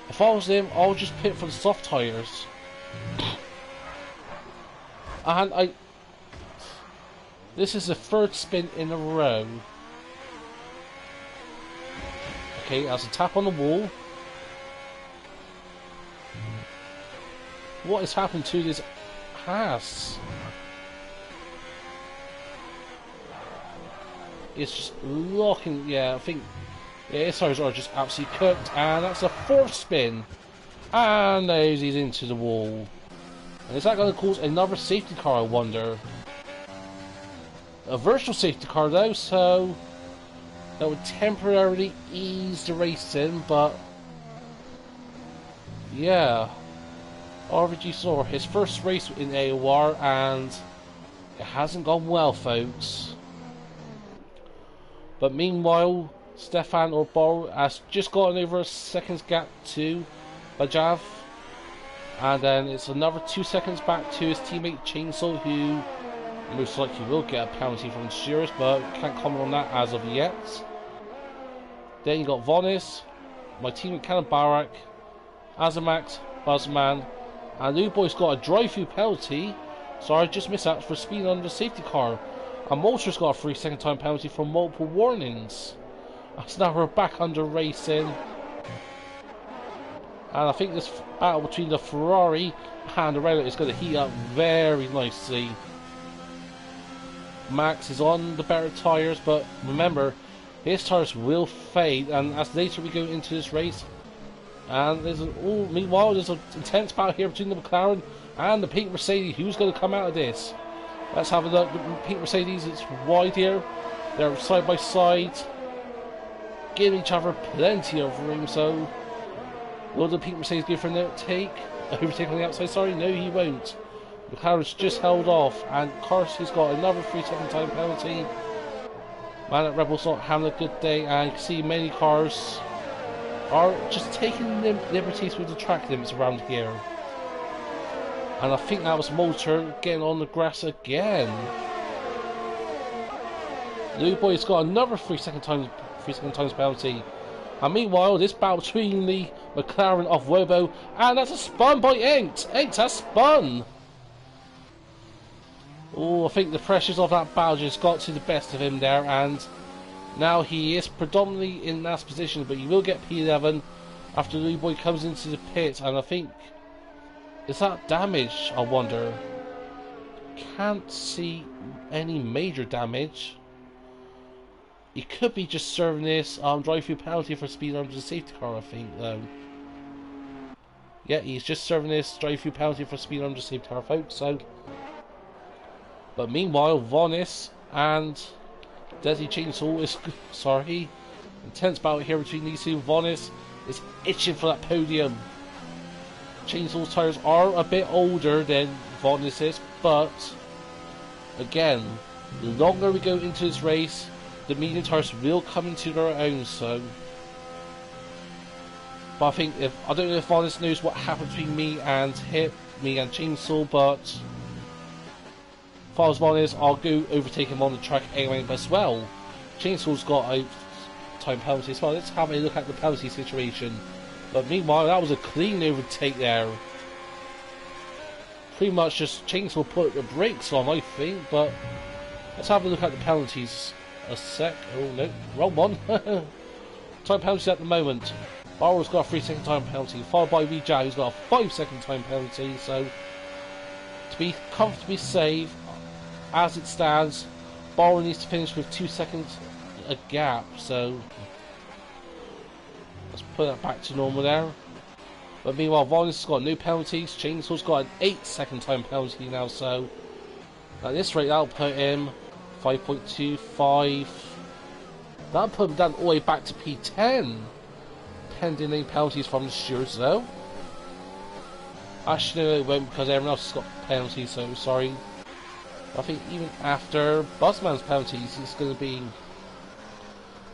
if I was him, I'll just pit for the soft tyres. And this is the 3rd spin in a row. Okay, that's a tap on the wall. What has happened to this Haas? It's just locking. Yeah, I think his tyres are just absolutely cooked, and that's a 4th spin, and he's into the wall. And is that going to cause another safety car, I wonder? A virtual safety car though, so that would temporarily ease the racing, but yeah. RVG saw his first race in AOR, and it hasn't gone well, folks. But meanwhile, Stefan or Borrow has just gotten over a second's gap to Bajav. And then it's another 2 seconds back to his teammate Chainsaw, who most likely will get a penalty from the steerers, but can't comment on that as of yet. Then you got Vonis, my teammate Cannon Barak, Azamax, Buzzman, and New Boy's got a drive-through penalty. Sorry, just missed out for speeding under the safety car. And Moulter's got a 3 second time penalty for multiple warnings. So now we're back under racing. And I think this battle between the Ferrari and the Red Bull is going to heat up very nicely. Max is on the better tyres, but remember, his tyres will fade, and as later we go into this race, and meanwhile there's an intense battle here between the McLaren and the pink Mercedes. Who's going to come out of this? Let's have a look. The pink Mercedes, it's wide here. They're side by side, giving each other plenty of room. So will the pink Mercedes go for an overtake on the outside? Sorry, no, he won't. McLaren's just held off, and Carsey's got another 3 second time penalty. Man at Red Bull's not having a good day, and you can see many cars are just taking liberties with the track limits around here. And I think that was Moulter getting on the grass again. New Boy's got another 3 second times penalty. And meanwhile, this battle between the McLaren of Wobo, and that's a spun by Inks. Inks has spun. Oh, I think the pressures of that battle just got to the best of him there, and now he is predominantly in last position, but he will get P11 after New Boy comes into the pit. And I think, is that damage, I wonder? Can't see any major damage. He could be just serving this drive-through penalty for speed under the safety car, I think, though. Yeah, he's just serving this drive-through penalty for speed under the safety car, folks, so. But meanwhile, Vonis and Desi Chainsaw is... sorry. Intense battle here between these two. Vonis is itching for that podium. Chainsaw's tires are a bit older than Vonnis's, but again, the longer we go into this race, the medium tires will come into their own. So, but I think I don't know if Vonnis knows what happened between me and Chainsaw, but if I was Vonnis, I'll go overtake him on the track anyway as well. Chainsaw's got a time penalty as well. Let's have a look at the penalty situation. But meanwhile, that was a clean overtake there. Pretty much just Chainsaw put the brakes on, I think. But let's have a look at the penalties a sec. Oh no, wrong one. Time penalties at the moment. Barrow's got a 3-second time penalty, followed by Vijay, who's got a 5-second time penalty. So to be comfortably safe, as it stands, Barrow needs to finish with 2 seconds a gap. So let's put that back to normal there. But meanwhile, Vonnis has got no penalties. Chainsaw's got an 8-second time penalty now. So at this rate, that'll put him 5.25. That'll put him down all the way back to P10. Pending any penalties from the stewards, though. Actually, no, it won't, because everyone else has got penalties. So sorry. I think even after Buzzman's penalties, it's going to be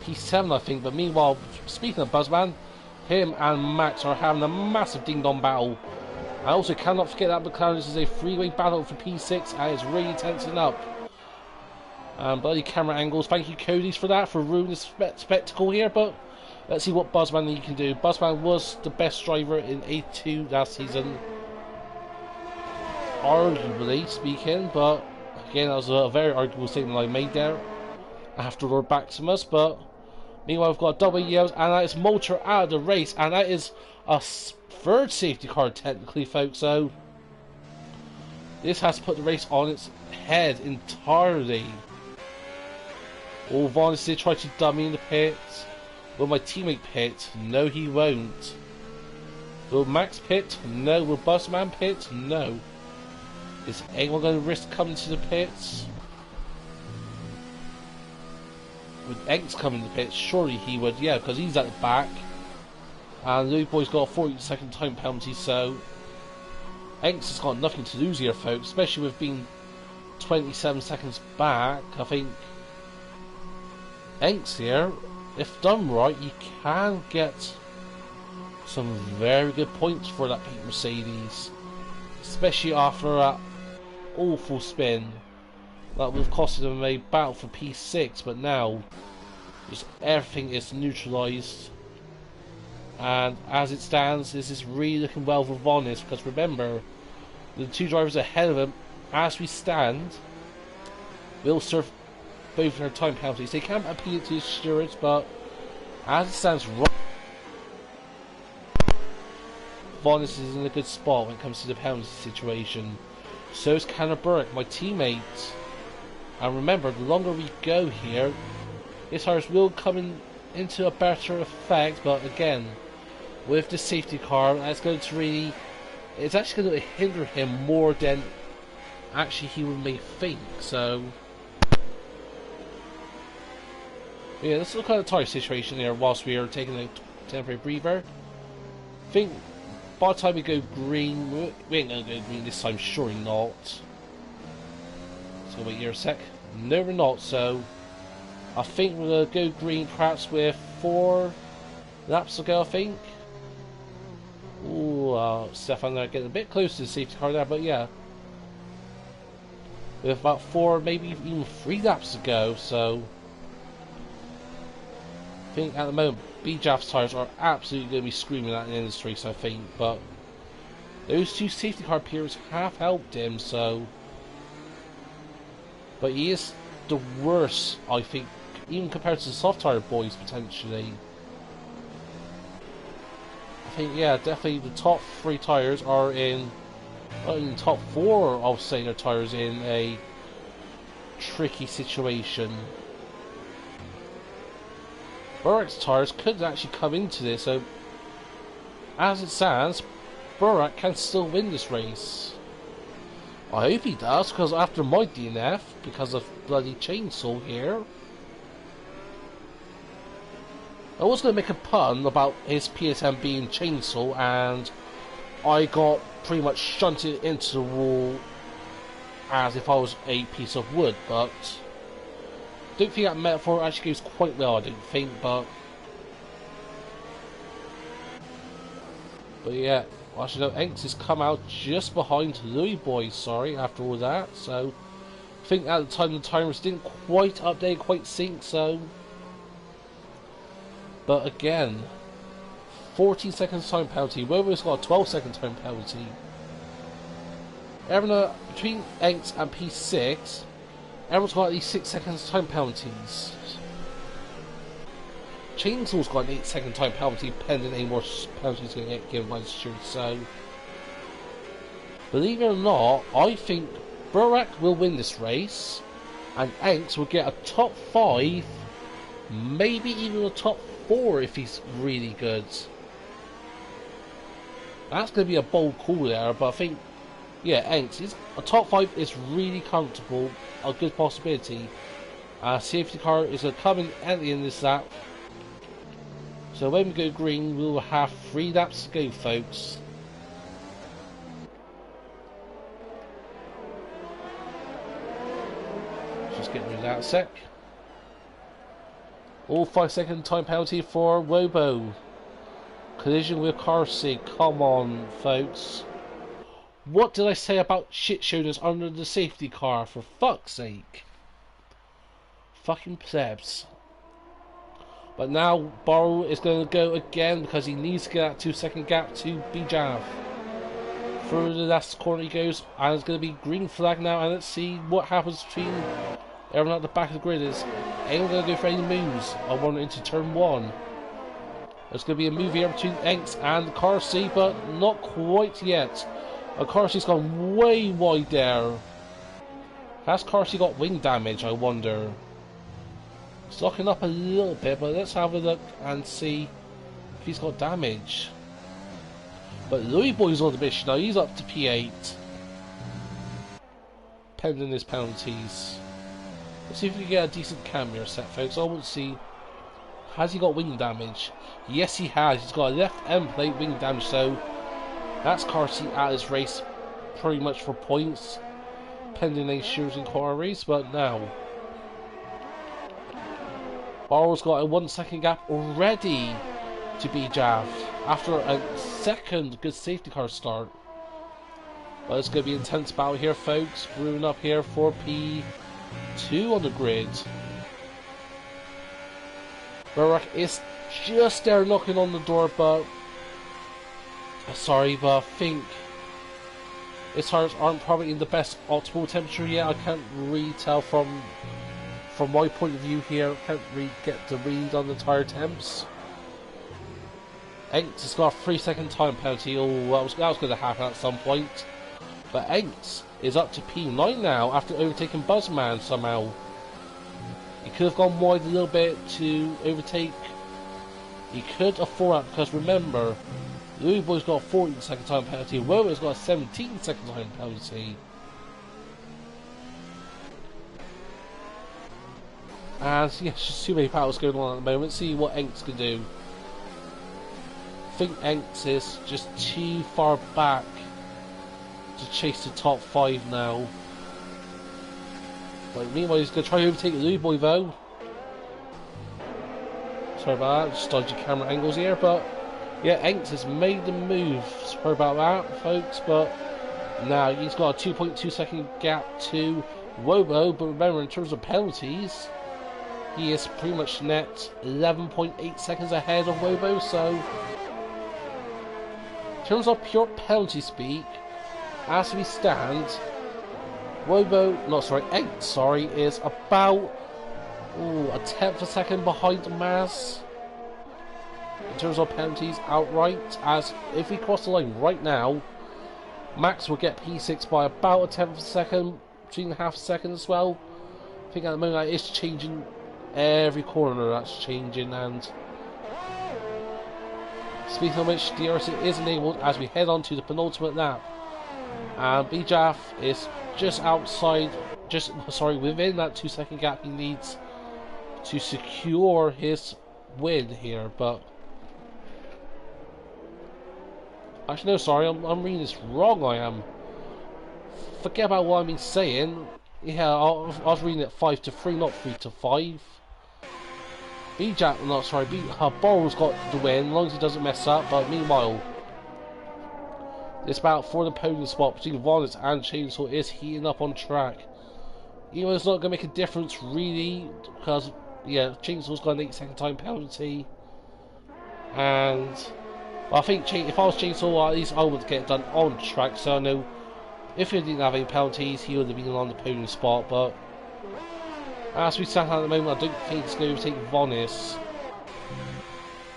P7, I think. But meanwhile, speaking of Buzzman, him and Max are having a massive ding-dong battle. I also cannot forget that McLaren, this is a three-way battle for P6, and it's really tensing up. Bloody camera angles. Thank you, Cody's, for that, for ruining the spectacle here. But let's see what Buzzman can do. Buzzman was the best driver in A2 last season, arguably speaking. But again, that was a very arguable statement I made there after Lord Maximus. But meanwhile, we've got double yellows, and that is Moulter out of the race, and that is a third safety car technically, folks. So this has put the race on its head entirely. Oh, Vonnis did try to dummy in the pits. Will my teammate pit? No, he won't. Will Max pit? No. Will Buzzman pit? No. Is anyone going to risk coming to the pits? Would Enks come in the pits? Surely he would, yeah, because he's at the back. And Louis Boy's got a 40-second time penalty, so Enks has got nothing to lose here, folks, especially with being 27 seconds back. I think Enks here, if done right, you can get some very good points for that Pete Mercedes, especially after that awful spin that would have costed him a battle for P6. But now just everything is neutralised, and as it stands, this is really looking well for Vonnis, because remember, the two drivers ahead of him, as we stand, will serve both their time penalties. They can't appeal to the stewards, but as it stands, Vonnis is in a good spot when it comes to the penalty situation. So is Canterbury, my teammate. And remember, the longer we go here, his tires will come into a better effect. But again, with the safety car, that's going to really, it's actually going to hinder him more than actually he may think. So yeah, let's look at the tire situation here whilst we are taking a temporary breather. I think by the time we go green, we ain't going to go green this time, surely not. So wait here a sec. No, we're not. So I think we're going to go green perhaps with 4 laps to go, I think. Ooh, Stefan there getting a bit close to the safety car there, but yeah. With about 4, maybe even 3 laps to go, so I think at the moment BJAF's tyres are absolutely going to be screaming at the end of this race, I think. But those 2 safety car peers have helped him, so. But he is the worst, I think, even compared to the soft tyre boys potentially. I think, yeah, definitely the top 3 tyres are in the top 4, I'll say, their tyres in a tricky situation. Burak's tyres could actually come into this, so as it stands, Burak can still win this race. I hope he does, because after my DNF, because of bloody Chainsaw here, I was going to make a pun about his PSM being Chainsaw and I got pretty much shunted into the wall as if I was a piece of wood, but I don't think that metaphor actually goes quite well, I don't think, but yeah, well, actually no, Enks has come out just behind Louis Boy, sorry, after all that, so I think at the time the timers didn't quite update, quite sync, so, but again, 14 seconds time penalty, Robo's got a 12 second time penalty. Between Enks and P6, everyone's got at least 6 seconds time penalties. Chainsaw's got an 8 second time penalty pending any more penalties going to get given by the stewards, so believe it or not, I think Burak will win this race and Enks will get a top 5, maybe even a top 4 if he's really good. That's going to be a bold call there, but I think, yeah, Enks, a top 5 is really comfortable, a good possibility. Safety car is going to come in at the end of this lap. So when we go green, we will have 3 laps to go, folks. Just getting rid of that a sec. All 5 second time penalty for Wobo. Collision with Carsey, come on, folks. What did I say about shit shooters under the safety car, for fuck's sake? Fucking plebs. But now Borrow is going to go again because he needs to get that 2 second gap to Bijav. Through the last corner he goes, and it's going to be green flag now, and let's see what happens between everyone at the back of the grid. Is anyone going to go for any moves? I want into turn 1. There's going to be a move here between Enks and Carsey, but not quite yet. Carsey's gone way wide there. Has Carsey got wing damage, I wonder? It's locking up a little bit, but let's have a look and see if he's got damage. But Louis Boy's on the mission now, he's up to P8. Pending his penalties. Let's see if we can get a decent camera set, folks. I want to see, has he got wing damage? Yes, he has. He's got a left end plate wing damage, so that's Carsey at his race pretty much for points. Pending a shooters inquiries, but now Borrow's got a 1 second gap already to be Jav after a second good safety car start. Well, it's going to be an intense battle here, folks. Brewing up here for P2 on the grid. Burak is just there knocking on the door, but sorry, but I think his tires aren't probably in the best optimal temperature yet. I can't really tell from my point of view here. I can't really get the read on the tire temps. Enks has got a 3 second time penalty. Oh, that was going to happen at some point. But Enks is up to P9 now after overtaking Buzzman somehow. He could have gone wide a little bit to overtake. He could afford that because remember, Louis Boy's got a 14 second time penalty. Wobo's got a 17 second time penalty. And yeah, just too many battles going on at the moment. See what Enks can do. I think Enks is just too far back to chase the top 5 now. But meanwhile, he's going to try to overtake Louis Boy though. Sorry about that, just dodgy camera angles here, but yeah, Enks has made the move. Sorry about that, folks, but now he's got a 2.2 second gap to Wobo, but remember, in terms of penalties, he is pretty much net 11.8 seconds ahead of Wobo, so in terms of pure penalty speak, as we stand, Enks, is about a tenth a second behind Maz in terms of penalties outright, as if we cross the line right now, Max will get P6 by about a tenth of a second, 2.5 seconds as well. I think at the moment it's changing every corner, that's changing. And speaking of which, DRC is enabled as we head on to the penultimate lap, and Bijaf is just outside, within that 2 second gap he needs to secure his win here. But Actually, no, sorry, I'm reading this wrong. I am. Forget about what I've been saying. Yeah, I was reading it 5-3, not 3-5. Borrow's got the win, as long as he doesn't mess up. But meanwhile, this battle for the podium spot between Vonnet and Chainsaw is heating up on track. Even though it's not going to make a difference really, because yeah, Chainsaw's got an 8-second time penalty, and well, I think if I was Chainsaw, at least I would get it done on track. So I know if he didn't have any penalties, he would have been on the podium spot. But as we stand at the moment, I don't think it's going to take Vonnis.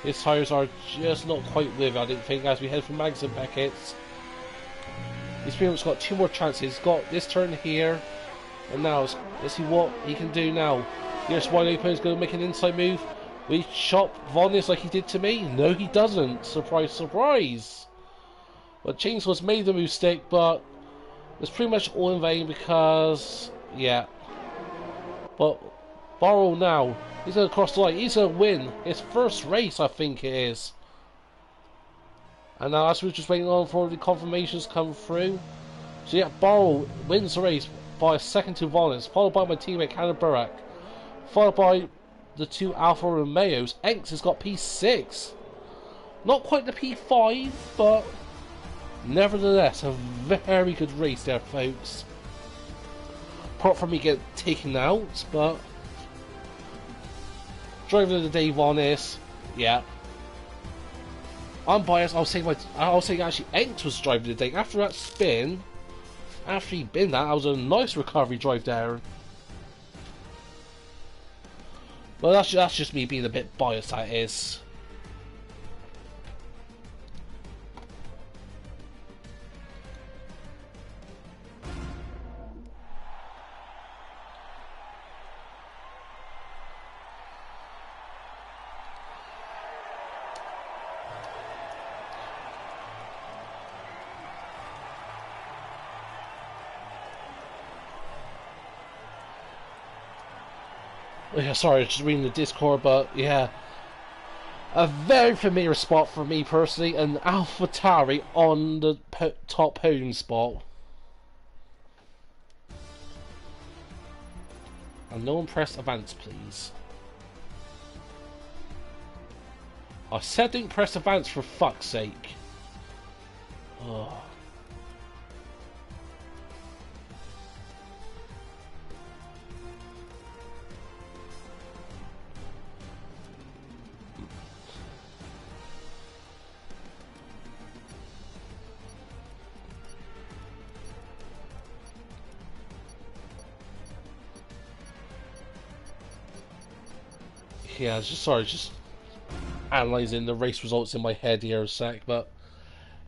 His tyres are just not quite with it, I don't think, as we head for Mags and Beckett's. He's pretty much got 2 more chances. He's got this turn here, and now let's see what he can do now. Here's wide open, he's going to make an inside move. We chop Vonnis like he did to me? No, he doesn't. Surprise, surprise. But Chainsaw's made the move stick, but it's pretty much all in vain because, yeah. But Borrow now, he's going to cross the line. He's going to win his first race, I think it is. And now as we're just waiting on for the confirmations to come through. So yeah, Borrow wins the race by a second to Vonnis, followed by my teammate Hannah Burak, followed by the 2 Alfa Romeos. Enks has got P6. Not quite the P5, but nevertheless, a very good race there, folks. Apart from me getting taken out, but driver of the day, Vonnis. Yeah. I'm biased. I'll say actually Enks was driving the day. After that spin, after he binned that was a nice recovery drive there. Well, that's just me being a bit biased, that is. Yeah, sorry, just reading the Discord, but yeah, a very familiar spot for me personally, an AlphaTauri on the top podium spot. And no one press advance, please. I said don't press advance for fuck's sake. Oh. Yeah, just analysing the race results in my head here a sec, but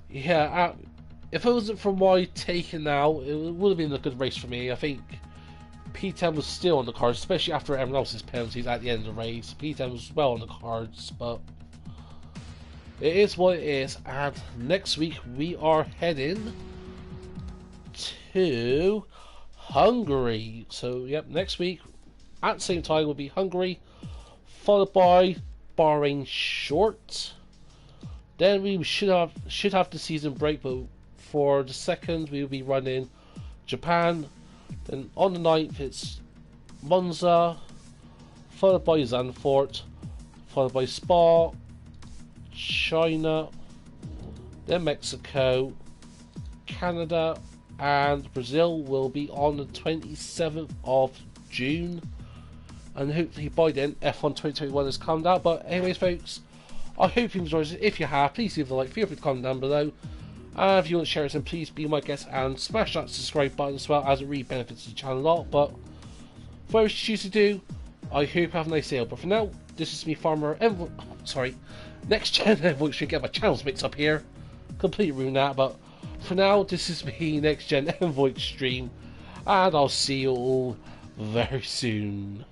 yeah, if it wasn't for my taking out, it would have been a good race for me. I think P10 was still on the cards, especially after everyone else's penalties at the end of the race. P10 was well on the cards, but it is what it is. And next week we are heading to Hungary. So yep, next week at the same time will be Hungary, followed by Bahrain short. Then we should have the season break, but for the second we will be running Japan. Then on the 9th it's Monza, followed by Zandvoort, followed by Spa, China, then Mexico, Canada, and Brazil will be on the 27th of June. And hopefully by then F1 2021 has come out. But anyways, folks, I hope you enjoyed it. If you have, please leave a like, feel free to comment down below. If you want to share it, then please be my guest and smash that subscribe button as well, as it really benefits the channel a lot. But for whatever you choose to do, I hope you have a nice day. But for now, this is me, Farmer Next Gen Envoy Stream. Get my channels mixed up here, completely ruined that. But for now, this is me, Next Gen Envoy Stream, and I'll see you all very soon.